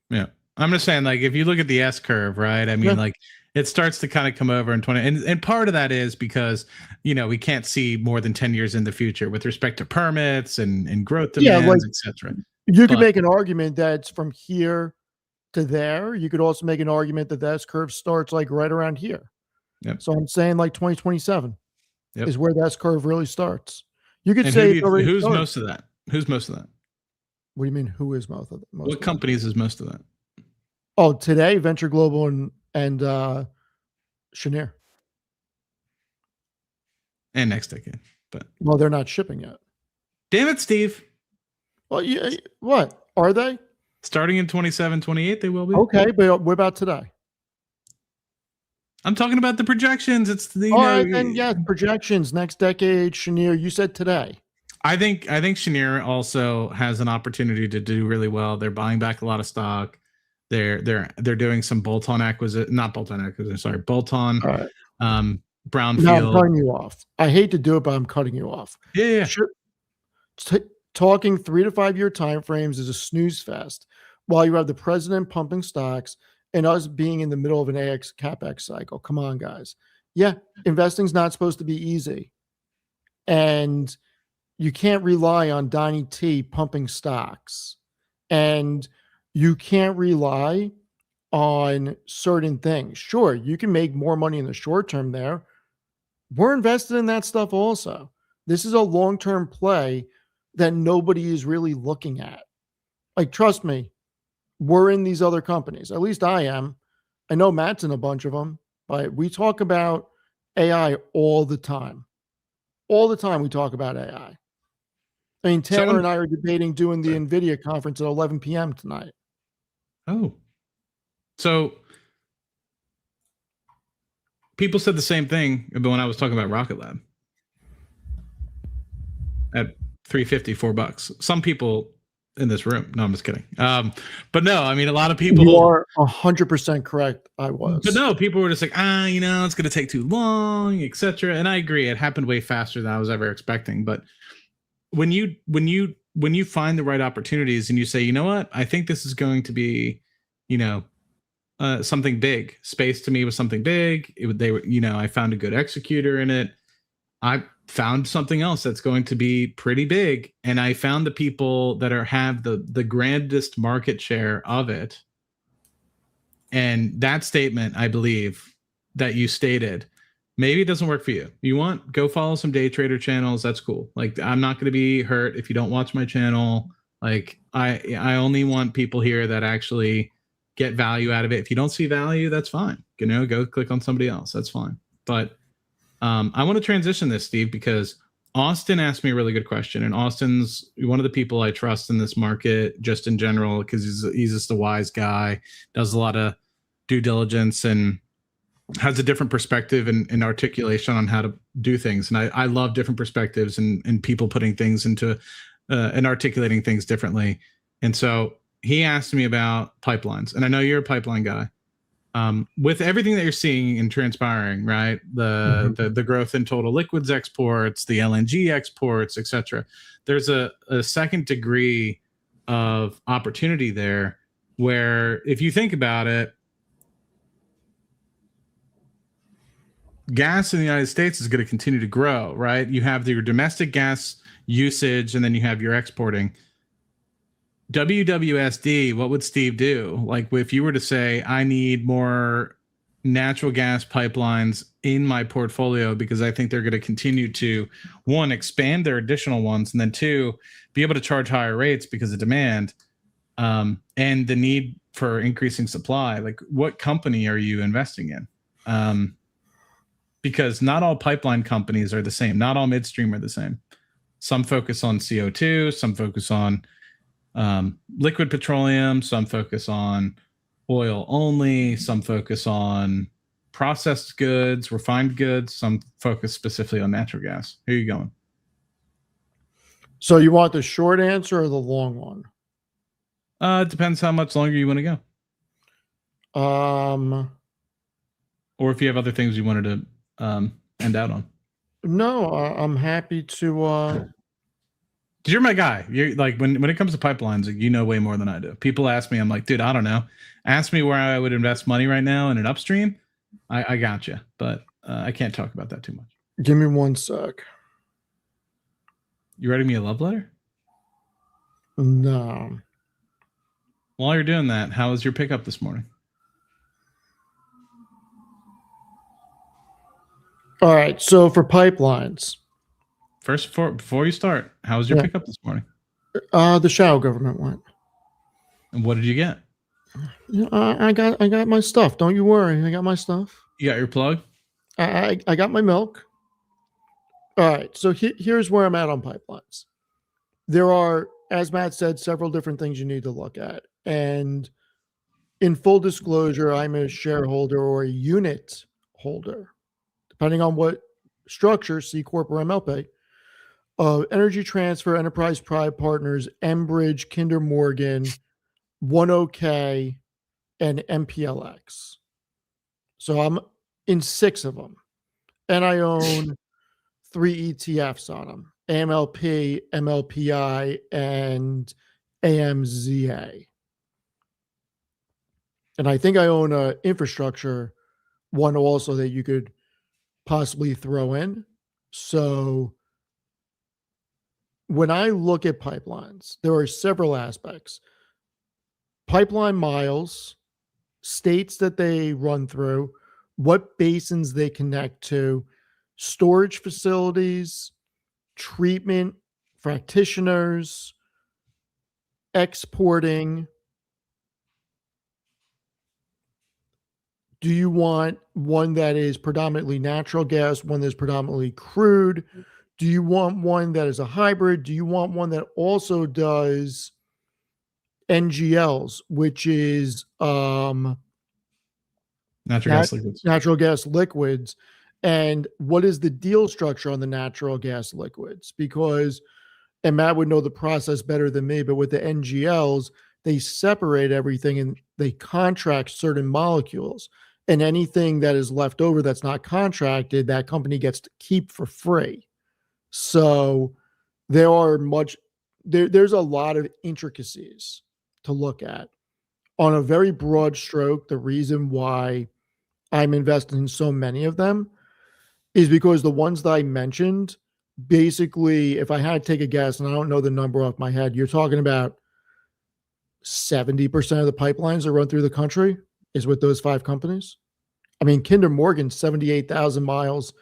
S2: Yeah. I'm just saying, like, if you look at the S curve, right? I mean, like, it starts to kind of come over in 20. And part of that is because, we can't see more than 10 years in the future with respect to permits and growth demands, etc.
S1: You could make an argument that's from here to there. You could also make an argument that the S curve starts like right around here.
S2: Yep.
S1: So I'm saying like 2027 is where the S curve really starts. You could
S2: and
S1: say
S2: who's most of that? Who's most of that?
S1: What do you mean? Who is most of that?
S2: What companies is most of that?
S1: Oh, today, Venture Global and Cheniere.
S2: And Next Decade. But
S1: well, they're not shipping yet.
S2: Damn it, Steve.
S1: Well, yeah, what? Are they?
S2: Starting in 27, 28, they will be.
S1: Okay, but what about today?
S2: I'm talking about the projections. It's the
S1: projections. Next Decade, Cheniere. You said today.
S2: I think Cheniere also has an opportunity to do really well. They're buying back a lot of stock. They're doing some bolt-on brownfield.
S1: No, I'm cutting you off. I hate to do it, but I'm cutting you off.
S2: Yeah.
S1: Talking 3 to 5 year timeframes is a snooze fest while you have the president pumping stocks and us being in the middle of an AX CapEx cycle. Come on, guys. Yeah, investing's not supposed to be easy. And you can't rely on Donnie T pumping stocks. And you can't rely on certain things. Sure, you can make more money in the short term there. We're invested in that stuff also. This is a long-term play that nobody is really looking at. Like, trust me, we're in these other companies. At least I am. I know Matt's in a bunch of them, but we talk about AI all the time. All the time we talk about AI. I mean, Taylor and I are debating doing the NVIDIA conference at 11 p.m. tonight.
S2: Oh. So people said the same thing when I was talking about Rocket Lab at $3.50, $4. Some people in this room. No, I'm just kidding. But no, I mean, a lot of people.
S1: You are 100% correct. I was.
S2: But no, people were just like, it's going to take too long, etc. And I agree. It happened way faster than I was ever expecting. But when you find the right opportunities and you say, you know what, I think this is going to be, something big. Space to me was something big. I found a good executor in it. I found something else that's going to be pretty big, and I found the people that have the grandest market share of it. And that statement, I believe, that you stated, maybe it doesn't work for you. Go follow some day trader channels. That's cool. Like, I'm not going to be hurt if you don't watch my channel. Like, I only want people here that actually get value out of it. If you don't see value, that's fine. Go click on somebody else. That's fine. But I want to transition this, Steve, because Austin asked me a really good question, and Austin's one of the people I trust in this market, just in general, because he's just a wise guy, does a lot of due diligence, and has a different perspective and articulation on how to do things. And I love different perspectives and people putting things into and articulating things differently. And so he asked me about pipelines, and I know you're a pipeline guy. With everything that you're seeing and transpiring, right? The growth in total liquids exports, the LNG exports, etc. There's a second degree of opportunity there, where if you think about it, gas in the United States is going to continue to grow, right? You have your domestic gas usage, and then you have your exporting. WWSD, what would Steve do? Like, if you were to say, I need more natural gas pipelines in my portfolio because I think they're going to continue to, one, expand their additional ones, and then two, be able to charge higher rates because of demand, and the need for increasing supply. Like, what company are you investing in? Because not all pipeline companies are the same. Not all midstream are the same. Some focus on CO2, some focus on liquid petroleum, some focus on oil only, some focus on processed goods, refined goods, some focus specifically on natural gas. Who are you going?
S1: So you want the short answer or the long one?
S2: It depends how much longer you want to go. Or if you have other things you wanted to end out on.
S1: No, I'm happy to.
S2: You're my guy. You're like, when it comes to pipelines, you know way more than I do. People ask me, I'm like, dude, I don't know. Ask me where I would invest money right now in an upstream. I got you, but I can't talk about that too much.
S1: Give me one sec.
S2: You writing me a love letter?
S1: No.
S2: While you're doing that, how was your pickup this morning?
S1: All right. So for pipelines.
S2: First, before you start, how was your pickup this morning?
S1: The shadow government went.
S2: And what did you get?
S1: I got my stuff. Don't you worry. I got my stuff.
S2: You got your plug?
S1: I got my milk. All right. So here's where I'm at on pipelines. There are, as Matt said, several different things you need to look at. And in full disclosure, I'm a shareholder or a unit holder, depending on what structure, C Corp or MLP, of Energy Transfer, Enterprise Pride Partners, Enbridge, Kinder Morgan, ONEOK, and MPLX. So I'm in 6 of them. And I own 3 ETFs on them: AMLP, MLPI, and AMZA. And I think I own an infrastructure one also that you could possibly throw in. So when I look at pipelines, there are several aspects: pipeline miles, states that they run through, what basins they connect to, storage facilities, treatment, practitioners, exporting. Do you want one that is predominantly natural gas, one that's predominantly crude? Do you want one that is a hybrid? Do you want one that also does NGLs, which is
S2: Natural gas liquids.
S1: Natural gas liquids. And what is the deal structure on the natural gas liquids? Because, and Matt would know the process better than me, but with the NGLs, they separate everything and they contract certain molecules. And anything that is left over that's not contracted, that company gets to keep for free. So there's a lot of intricacies to look at. On a very broad stroke, the reason why I'm invested in so many of them is because the ones that I mentioned, basically, if I had to take a guess, and I don't know the number off my head, you're talking about 70% of the pipelines that run through the country is with those 5 companies. I mean, Kinder Morgan, 78,000 miles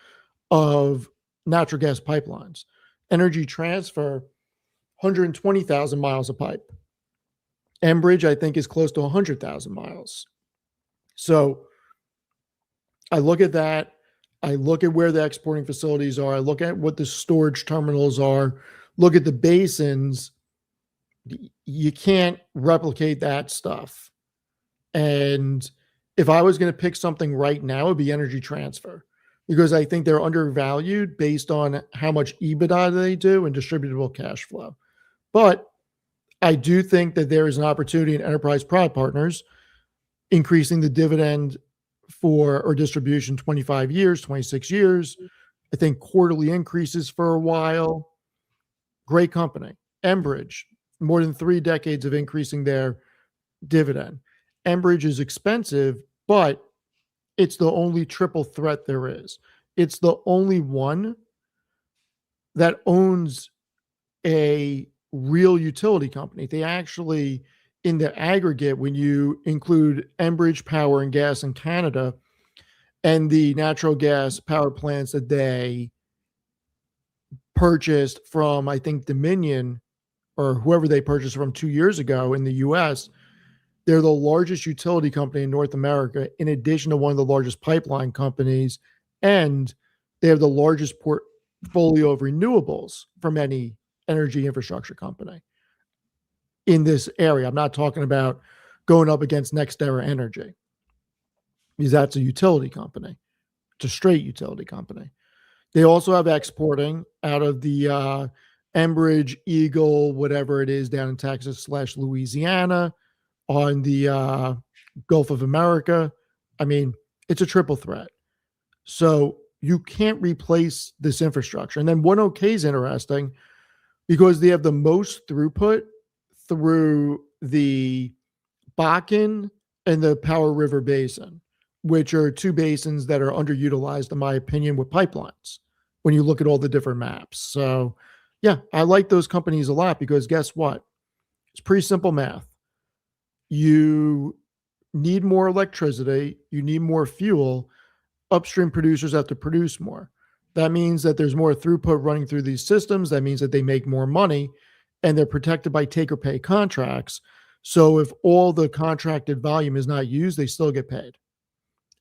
S1: of natural gas pipelines. Energy Transfer, 120,000 miles of pipe. Enbridge, I think, is close to 100,000 miles. So I look at that. I look at where the exporting facilities are. I look at what the storage terminals are. Look at the basins. You can't replicate that stuff. And if I was going to pick something right now, it would be Energy Transfer, because I think they're undervalued based on how much EBITDA they do and distributable cash flow. But I do think that there is an opportunity in Enterprise Product Partners increasing the dividend or distribution 25 years, 26 years. I think quarterly increases for a while. Great company. Enbridge, more than 3 decades of increasing their dividend. Enbridge is expensive, but it's the only triple threat there is. It's the only one that owns a real utility company. They actually, in the aggregate, when you include Enbridge Power and Gas in Canada and the natural gas power plants that they purchased from, I think, Dominion or whoever they purchased from 2 years ago in the US, they're the largest utility company in North America, in addition to one of the largest pipeline companies. And they have the largest portfolio of renewables from any energy infrastructure company in this area. I'm not talking about going up against NextEra Energy, because that's a utility company. It's a straight utility company. They also have exporting out of the Enbridge, Eagle, whatever it is, down in Texas / Louisiana, on the Gulf of America. I mean, it's a triple threat. So you can't replace this infrastructure. And then ONEOK is interesting because they have the most throughput through the Bakken and the Powder River Basin, which are 2 basins that are underutilized, in my opinion, with pipelines when you look at all the different maps. So, yeah, I like those companies a lot because guess what? It's pretty simple math. You need more electricity, you need more fuel. Upstream producers have to produce more. That means that there's more throughput running through these systems. That means that they make more money, and they're protected by take-or-pay contracts. So if all the contracted volume is not used, they still get paid.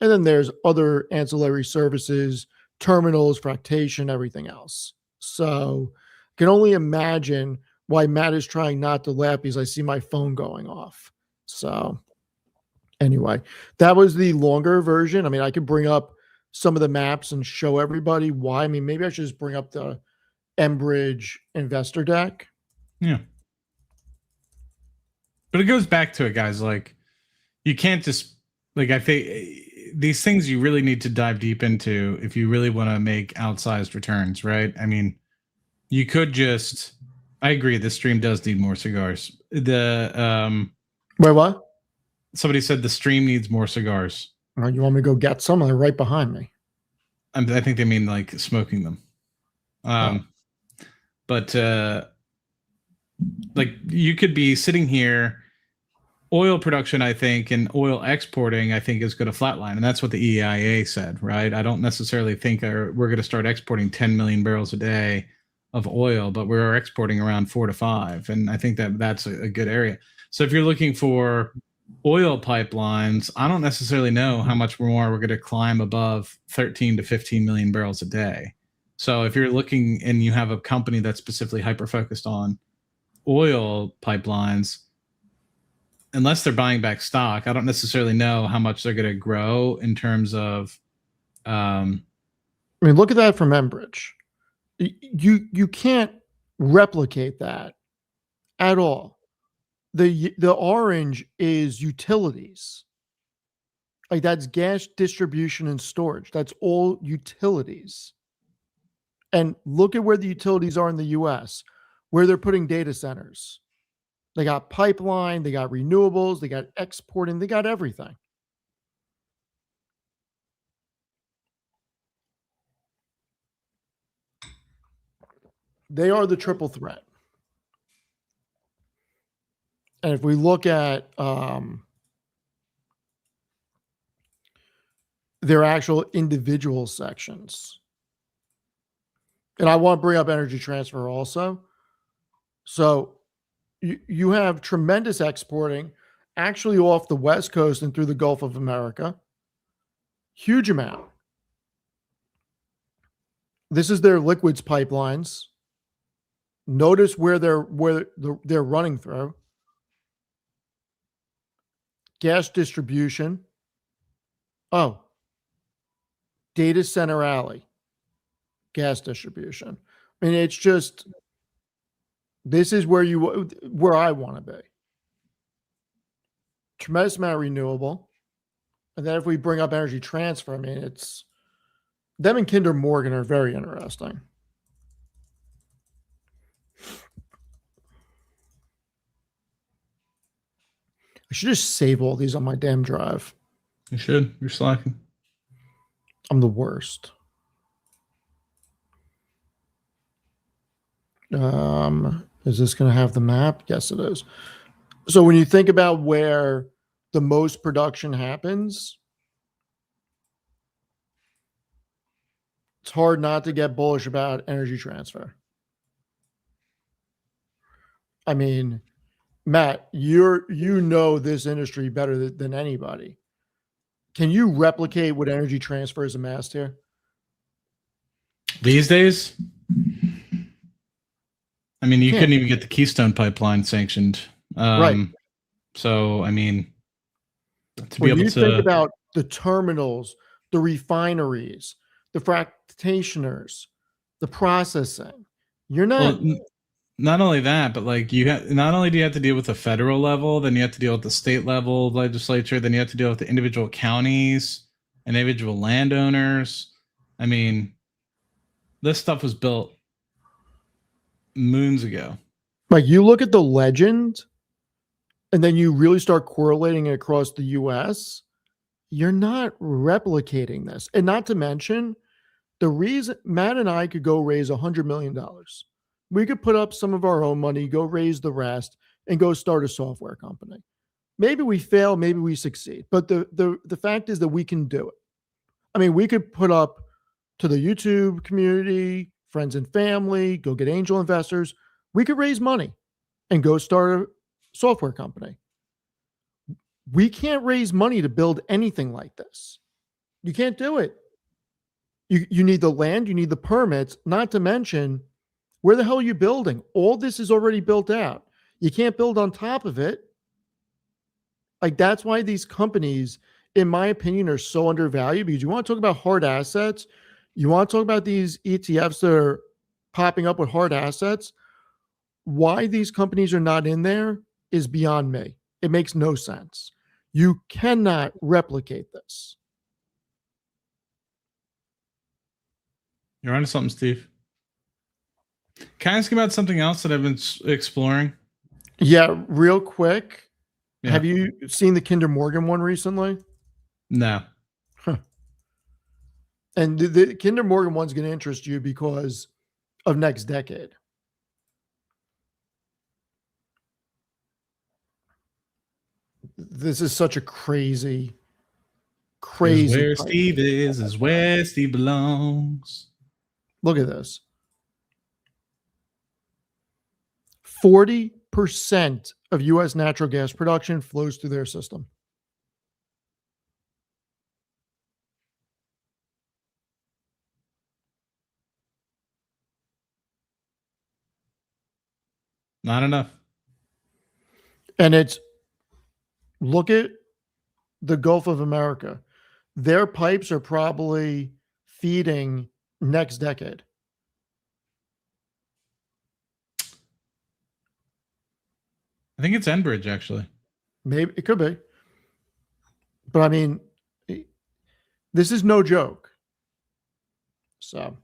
S1: And then there's other ancillary services, terminals, fractation, everything else. So I can only imagine why Matt is trying not to laugh, because I see my phone going off. So anyway, that was the longer version. I mean, I could bring up some of the maps and show everybody why. I mean, maybe I should just bring up the Enbridge investor deck.
S2: Yeah. But it goes back to it, guys. Like, you can't just, like, I think these things you really need to dive deep into if you really want to make outsized returns, right? I mean, you could just, I agree, this stream does need more cigars.
S1: Wait, what?
S2: Somebody said the stream needs more cigars.
S1: You want me to go get some? They're right behind me.
S2: I think they mean like smoking them. But like, you could be sitting here, oil production, I think, and oil exporting, I think, is going to flatline. And that's what the EIA said, right? I don't necessarily think we're going to start exporting 10 million barrels a day of oil, but we're exporting around 4 to 5. And I think that that's a good area. So if you're looking for oil pipelines, I don't necessarily know how much more we're going to climb above 13 to 15 million barrels a day. So if you're looking and you have a company that's specifically hyper-focused on oil pipelines, unless they're buying back stock, I don't necessarily know how much they're going to grow in terms of.
S1: I mean, look at that from Enbridge. You can't replicate that at all. The orange is utilities. Like that's gas distribution and storage. That's all utilities. And look at where the utilities are in the US, where they're putting data centers. They got pipeline, they got renewables, they got exporting, they got everything. They are the triple threat. And if we look at their actual individual sections, and I want to bring up Energy Transfer also. So you have tremendous exporting actually off the West Coast and through the Gulf of America. Huge amount. This is their liquids pipelines. Notice where they're running through. Gas distribution. Oh, data center alley. Gas distribution. I mean, it's just, this is where I want to be. Tremendous amount of renewable. And then if we bring up Energy Transfer, I mean, it's them and Kinder Morgan are very interesting. I should just save all these on my damn drive.
S2: You should. You're slacking.
S1: I'm the worst. Is this going to have the map? Yes, it is. So when you think about where the most production happens, it's hard not to get bullish about Energy Transfer. I mean, Matt, you know this industry better than anybody. Can you replicate what Energy Transfer has amassed here?
S2: These days? I mean, you couldn't even get the Keystone Pipeline sanctioned.
S1: Right.
S2: So, I mean,
S1: to be able to think about the terminals, the refineries, the fractionators, the processing, you're not.
S2: Well, not only that, but like not only do you have to deal with the federal level, then you have to deal with the state level legislature, then you have to deal with the individual counties and individual landowners. I mean, this stuff was built moons ago.
S1: Like you look at the legend and then you really start correlating it across the US, you're not replicating this. And not to mention the reason Matt and I could go raise $100 million. We could put up some of our own money, go raise the rest, and go start a software company. Maybe we fail, maybe we succeed. But the fact is that we can do it. I mean, we could put up to the YouTube community, friends and family, go get angel investors. We could raise money and go start a software company. We can't raise money to build anything like this. You can't do it. You need the land, you need the permits, not to mention, where the hell are you building? All this is already built out. You can't build on top of it. Like that's why these companies, in my opinion, are so undervalued, because you want to talk about hard assets. You want to talk about these ETFs that are popping up with hard assets. Why these companies are not in there is beyond me. It makes no sense. You cannot replicate this.
S2: You're onto something, Steve. Can I ask you about something else that I've been exploring?
S1: Yeah, real quick. Yeah. Have you seen the Kinder Morgan one recently?
S2: No.
S1: Huh. And the Kinder Morgan one's going to interest you because of next decade. This is such a crazy.
S2: Where Steve is where Steve belongs.
S1: Look at this. 40% of U.S. natural gas production flows through their system.
S2: Not enough.
S1: And it's Look at the Gulf of America. Their pipes are probably feeding next decade.
S2: I think it's Enbridge, actually.
S1: Maybe it could be. But I mean, this is no joke. So,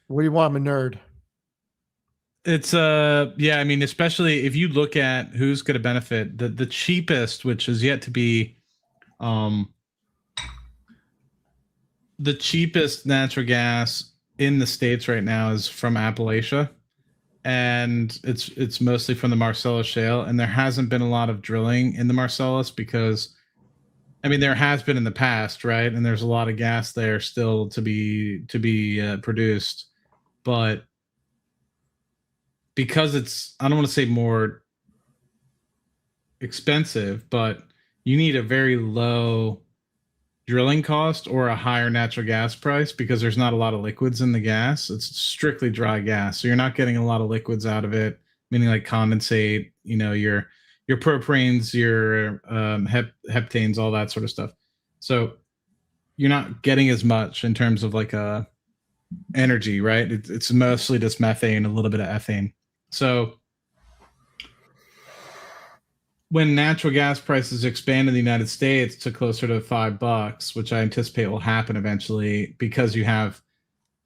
S1: what do you want? I'm a nerd.
S2: It's yeah, I mean, especially if you look at who's going to benefit, the cheapest, which is yet to be the cheapest natural gas in the States right now is from Appalachia, and it's mostly from the Marcellus Shale, and there hasn't been a lot of drilling in the Marcellus because, I mean, there has been in the past, right? And there's a lot of gas there still to be produced, but because it's, I don't want to say more expensive, but you need a very low drilling cost or a higher natural gas price because there's not a lot of liquids in the gas. It's strictly dry gas, so you're not getting a lot of liquids out of it, meaning like condensate, your proparanes, your heptanes, all that sort of stuff. So you're not getting as much in terms of like energy, right? It's mostly just methane, a little bit of ethane. So when natural gas prices expand in the United States to closer to $5, which I anticipate will happen eventually, because you have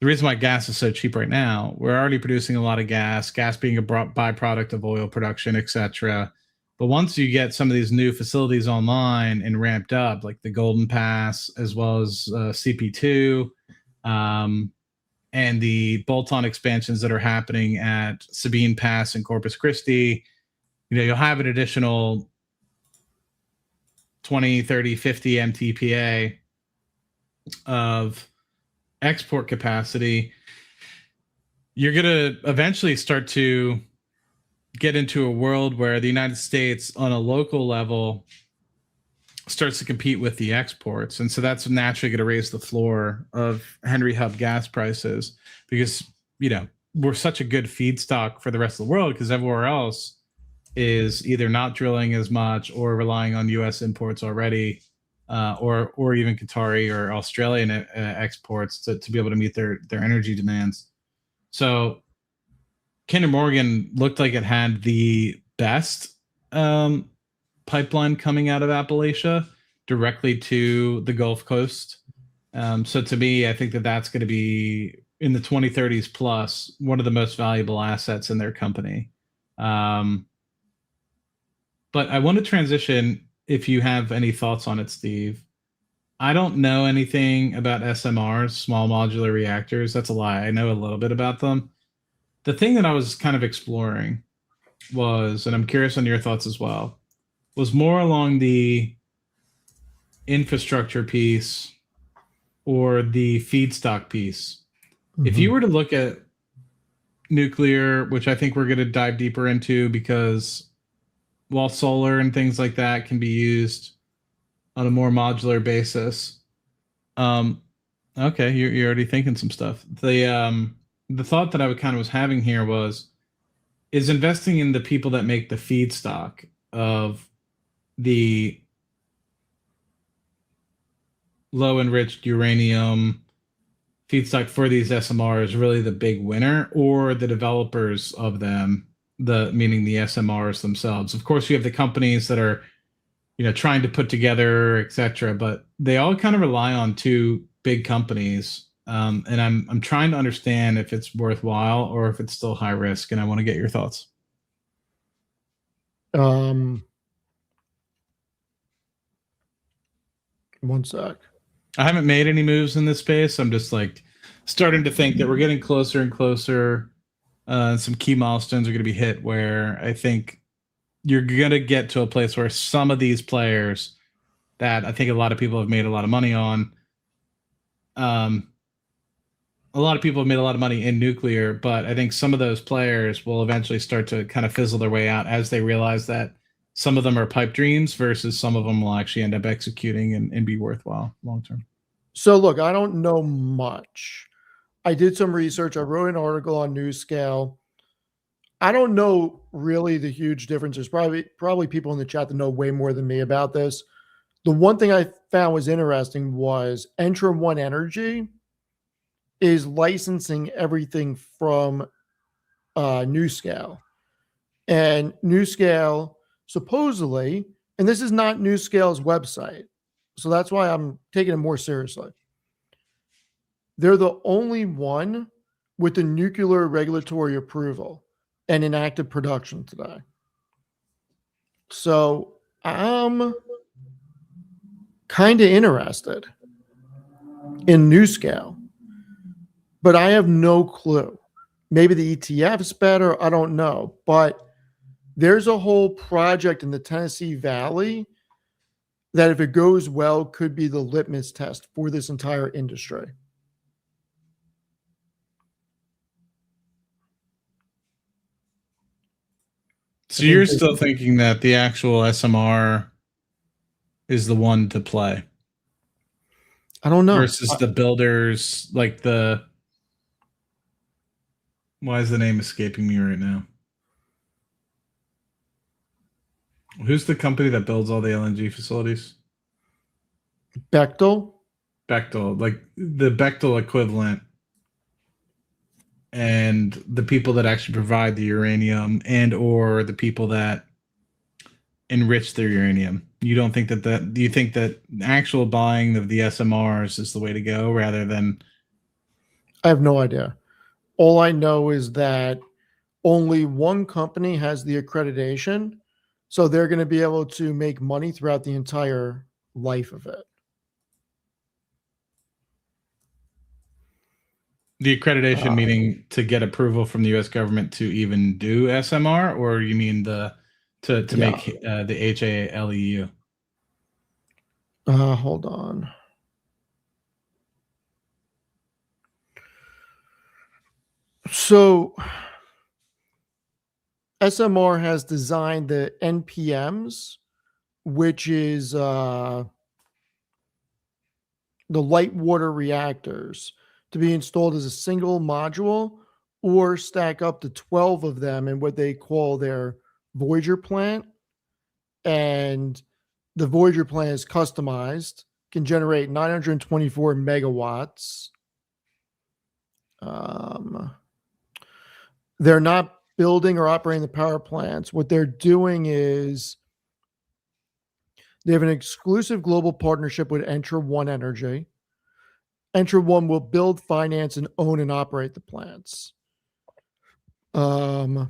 S2: the reason why gas is so cheap right now, we're already producing a lot of gas being a byproduct of oil production, etc. But once you get some of these new facilities online and ramped up, like the Golden Pass, as well as CP2, and the bolt-on expansions that are happening at Sabine Pass and Corpus Christi, you'll have an additional 20, 30, 50 MTPA of export capacity. You're going to eventually start to get into a world where the United States on a local level starts to compete with the exports. And so that's naturally going to raise the floor of Henry Hub gas prices because, we're such a good feedstock for the rest of the world because everywhere else is either not drilling as much or relying on U.S. imports already, or even Qatari or Australian exports to be able to meet their energy demands. So Kinder Morgan looked like it had the best pipeline coming out of Appalachia directly to the Gulf Coast. So to me, I think that's going to be in the 2030s plus one of the most valuable assets in their company. But I want to transition, if you have any thoughts on it, Steve. I don't know anything about SMRs, small modular reactors. That's a lie. I know a little bit about them. The thing that I was kind of exploring was, and I'm curious on your thoughts as well, was more along the infrastructure piece or the feedstock piece. Mm-hmm. If you were to look at nuclear, which I think we're going to dive deeper into because while solar and things like that can be used on a more modular basis, okay, you're already thinking some stuff. The thought that I was having here is investing in the people that make the feedstock of the low enriched uranium feedstock for these SMRs really the big winner, or the developers of them, meaning the SMRs themselves. Of course, you have the companies that are, trying to put together, etc. But they all kind of rely on two big companies, and I'm trying to understand if it's worthwhile or if it's still high risk. And I want to get your thoughts.
S1: One sec.
S2: I haven't made any moves in this space. I'm just like starting to think that we're getting closer and closer. Some key milestones are going to be hit where I think you're going to get to a place where some of these players that I think a lot of people have made a lot of money on, a lot of people have made a lot of money in nuclear, but I think some of those players will eventually start to kind of fizzle their way out as they realize that some of them are pipe dreams versus some of them will actually end up executing and be worthwhile long term.
S1: So look, I don't know much. I did some research. I wrote an article on NewScale. I don't know really the huge difference. There's probably people in the chat that know way more than me about this. The one thing I found was interesting was Entra One Energy is licensing everything from NewScale. And NewScale supposedly, and this is not NewScale's website, so that's why I'm taking it more seriously. They're the only one with the nuclear regulatory approval and in active production today. So I'm kind of interested in NewScale, but I have no clue. Maybe the ETF's better. I don't know. But there's a whole project in the Tennessee Valley that, if it goes well, could be the litmus test for this entire industry.
S2: So you're still thinking that the actual SMR is the one to play?
S1: I don't know.
S2: Versus the builders, like the... Why is the name escaping me right now? Who's the company that builds all the LNG facilities?
S1: Bechtel?
S2: Bechtel, like the Bechtel equivalent, and the people that actually provide the uranium and or the people that enrich their uranium. You don't think do you think that actual buying of the SMRs is the way to go rather than...
S1: I have no idea. All I know is that only one company has the accreditation, so they're going to be able to make money throughout the entire life of it.
S2: The accreditation meaning to get approval from the U.S. government to even do SMR, or you mean to make the HALEU?
S1: Hold on. So SMR has designed the NPMs, which is the light water reactors, to be installed as a single module or stack up to 12 of them in what they call their Voyager plant. And the Voyager plant is customized, can generate 924 megawatts. They're not building or operating the power plants. What they're doing is they have an exclusive global partnership with Entra One Energy. Entra One will build, finance, and own and operate the plants. Trying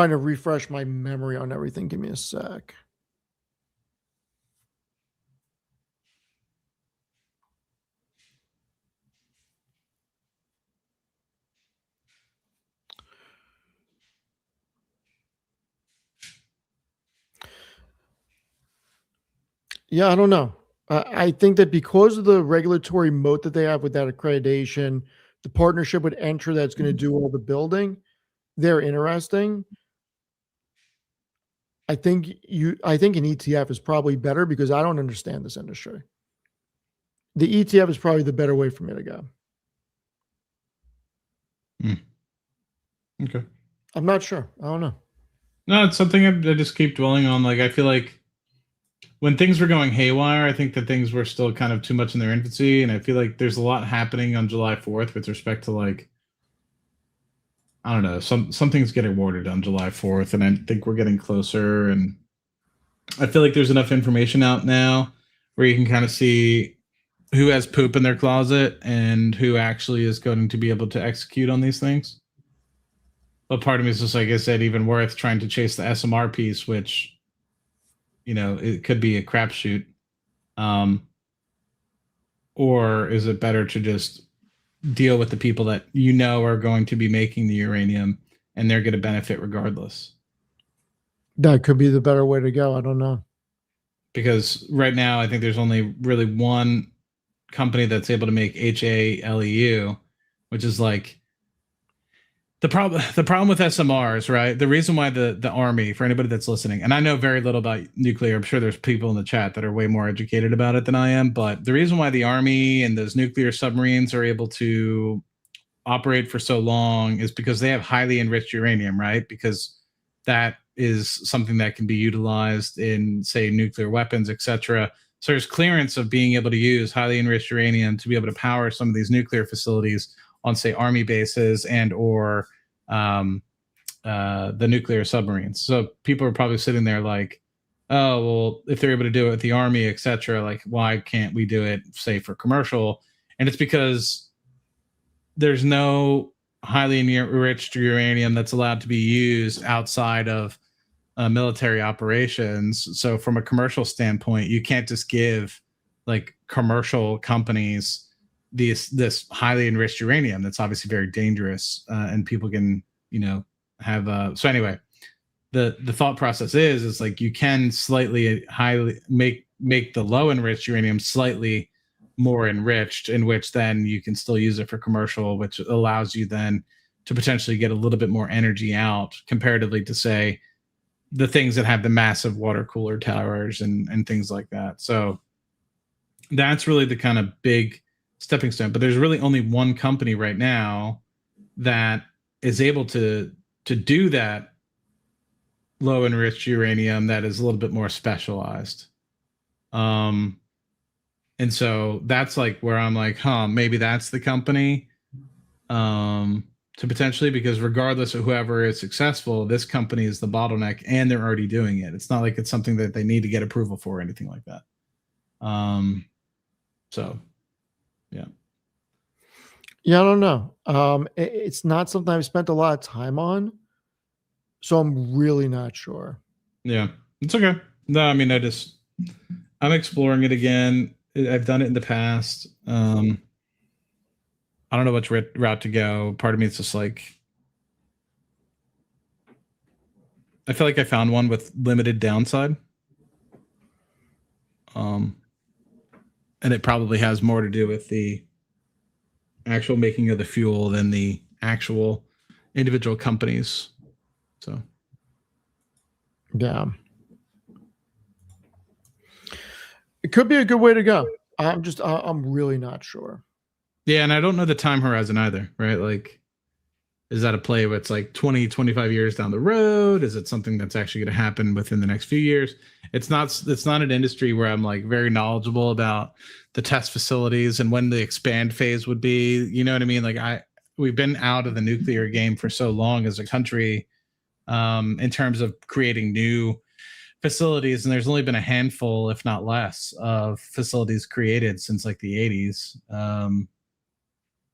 S1: to refresh my memory on everything. Give me a sec. Yeah, I don't know. I think that because of the regulatory moat that they have with that accreditation, the partnership with Entra that's going to do all the building, they're interesting. I think an ETF is probably better because I don't understand this industry. The ETF is probably the better way for me to go.
S2: Okay.
S1: I'm not sure. I don't know.
S2: No, it's something I just keep dwelling on. Like, I feel like when things were going haywire, I think that things were still kind of too much in their infancy. And I feel like there's a lot happening on July 4th with respect to, like, I don't know, some things get awarded on July 4th, and I think we're getting closer. And I feel like there's enough information out now where you can kind of see who has poop in their closet and who actually is going to be able to execute on these things. But part of me is just, like I said, even worth trying to chase the SMR piece, which, you know, it could be a crapshoot. Or is it better to just deal with the people that you know are going to be making the uranium and they're going to benefit regardless?
S1: That could be the better way to go. I don't know.
S2: Because right now, I think there's only really one company that's able to make HALEU, which is like the problem with SMRs, right? The reason why the Army, for anybody that's listening, and I know very little about nuclear. I'm sure there's people in the chat that are way more educated about it than I am. But the reason why the Army and those nuclear submarines are able to operate for so long is because they have highly enriched uranium, right? Because that is something that can be utilized in, say, nuclear weapons, etc. So there's clearance of being able to use highly enriched uranium to be able to power some of these nuclear facilities on, say, Army bases and or the nuclear submarines. So people are probably sitting there like, oh, well, if they're able to do it with the Army, etc., like, why can't we do it, say, for commercial? And it's because there's no highly enriched uranium that's allowed to be used outside of military operations. So from a commercial standpoint, you can't just give like commercial companies this highly enriched uranium that's obviously very dangerous, and people can have so anyway, the thought process is like you can slightly highly make the low enriched uranium slightly more enriched, in which then you can still use it for commercial, which allows you then to potentially get a little bit more energy out comparatively to, say, the things that have the massive water cooler towers and things like that. So that's really the kind of big stepping stone. But there's really only one company right now that is able to do that low enriched uranium that is a little bit more specialized. And so that's like where I'm like, maybe that's the company to potentially, because regardless of whoever is successful, this company is the bottleneck and they're already doing it. It's not like it's something that they need to get approval for or anything like that. So, yeah.
S1: Yeah, I don't know. It's not something I've spent a lot of time on, so I'm really not sure.
S2: Yeah, it's okay. No, I mean, I'm exploring it again. I've done it in the past. I don't know which route to go. Part of me is just like, I feel like I found one with limited downside. And it probably has more to do with the actual making of the fuel than the actual individual companies. So,
S1: yeah, it could be a good way to go. I'm really not sure.
S2: Yeah, and I don't know the time horizon either, right? Like, is that a play where it's like 20, 25 years down the road? Is it something that's actually going to happen within the next few years? It's not an industry where I'm like very knowledgeable about the test facilities and when the expand phase would be. You know what I mean? Like we've been out of the nuclear game for so long as a country, in terms of creating new facilities, and there's only been a handful, if not less, of facilities created since like the 80s.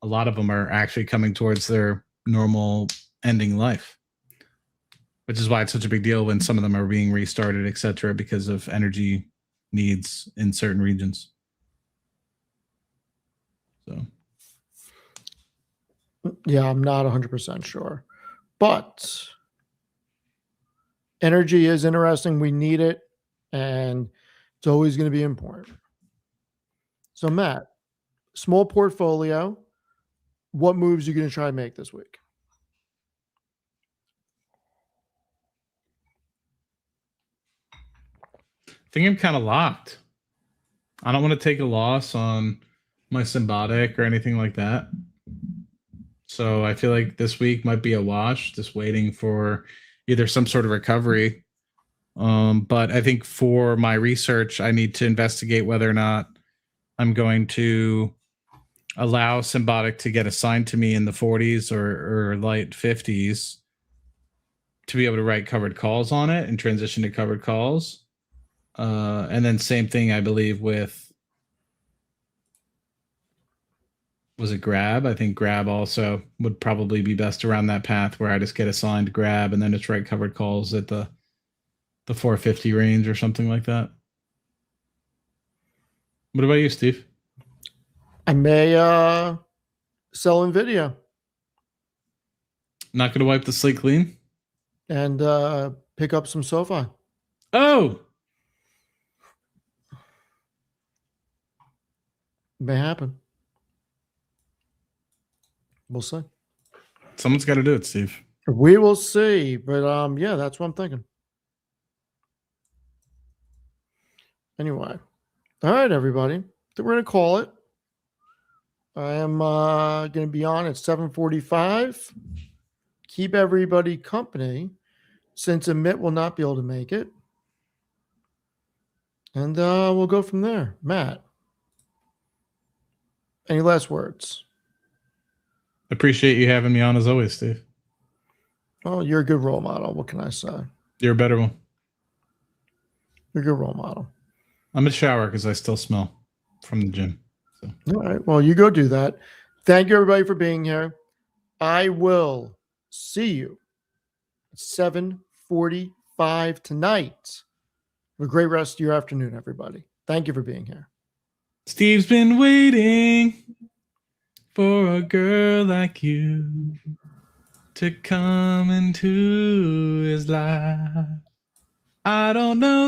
S2: A lot of them are actually coming towards their normal ending life, which is why it's such a big deal when some of them are being restarted, etc., because of energy needs in certain regions. So,
S1: yeah, I'm not 100% sure, but energy is interesting. We need it, and it's always going to be important. So, Matt, small portfolio. What moves are you going to try and make this week?
S2: I think I'm kind of locked. I don't want to take a loss on my Symbotic or anything like that. So I feel like this week might be a wash, just waiting for either some sort of recovery. But I think for my research, I need to investigate whether or not I'm going to allow Symbotic to get assigned to me in the 40s or light 50s to be able to write covered calls on it and transition to covered calls. And then same thing, I believe, with, was it Grab? I think Grab also would probably be best around that path where I just get assigned Grab and then just write covered calls at the 450 range or something like that. What about you, Steve?
S1: I may sell NVIDIA.
S2: Not going to wipe the slate clean?
S1: And pick up some SoFi.
S2: Oh!
S1: May happen. We'll see.
S2: Someone's got to do it, Steve.
S1: We will see, but yeah, that's what I'm thinking. Anyway, all right, everybody, we're gonna call it. I am gonna be on at 7:45. Keep everybody company, since Amit will not be able to make it, and we'll go from there. Matt, any last words?
S2: Appreciate you having me on as always, Steve.
S1: Well, you're a good role model. What can I say?
S2: You're a better one.
S1: You're a good role model.
S2: I'm in the shower because I still smell from the gym. So.
S1: All right. Well, you go do that. Thank you, everybody, for being here. I will see you at 7:45 tonight. Have a great rest of your afternoon, everybody. Thank you for being here.
S2: Steve's been waiting for a girl like you to come into his life. I don't know.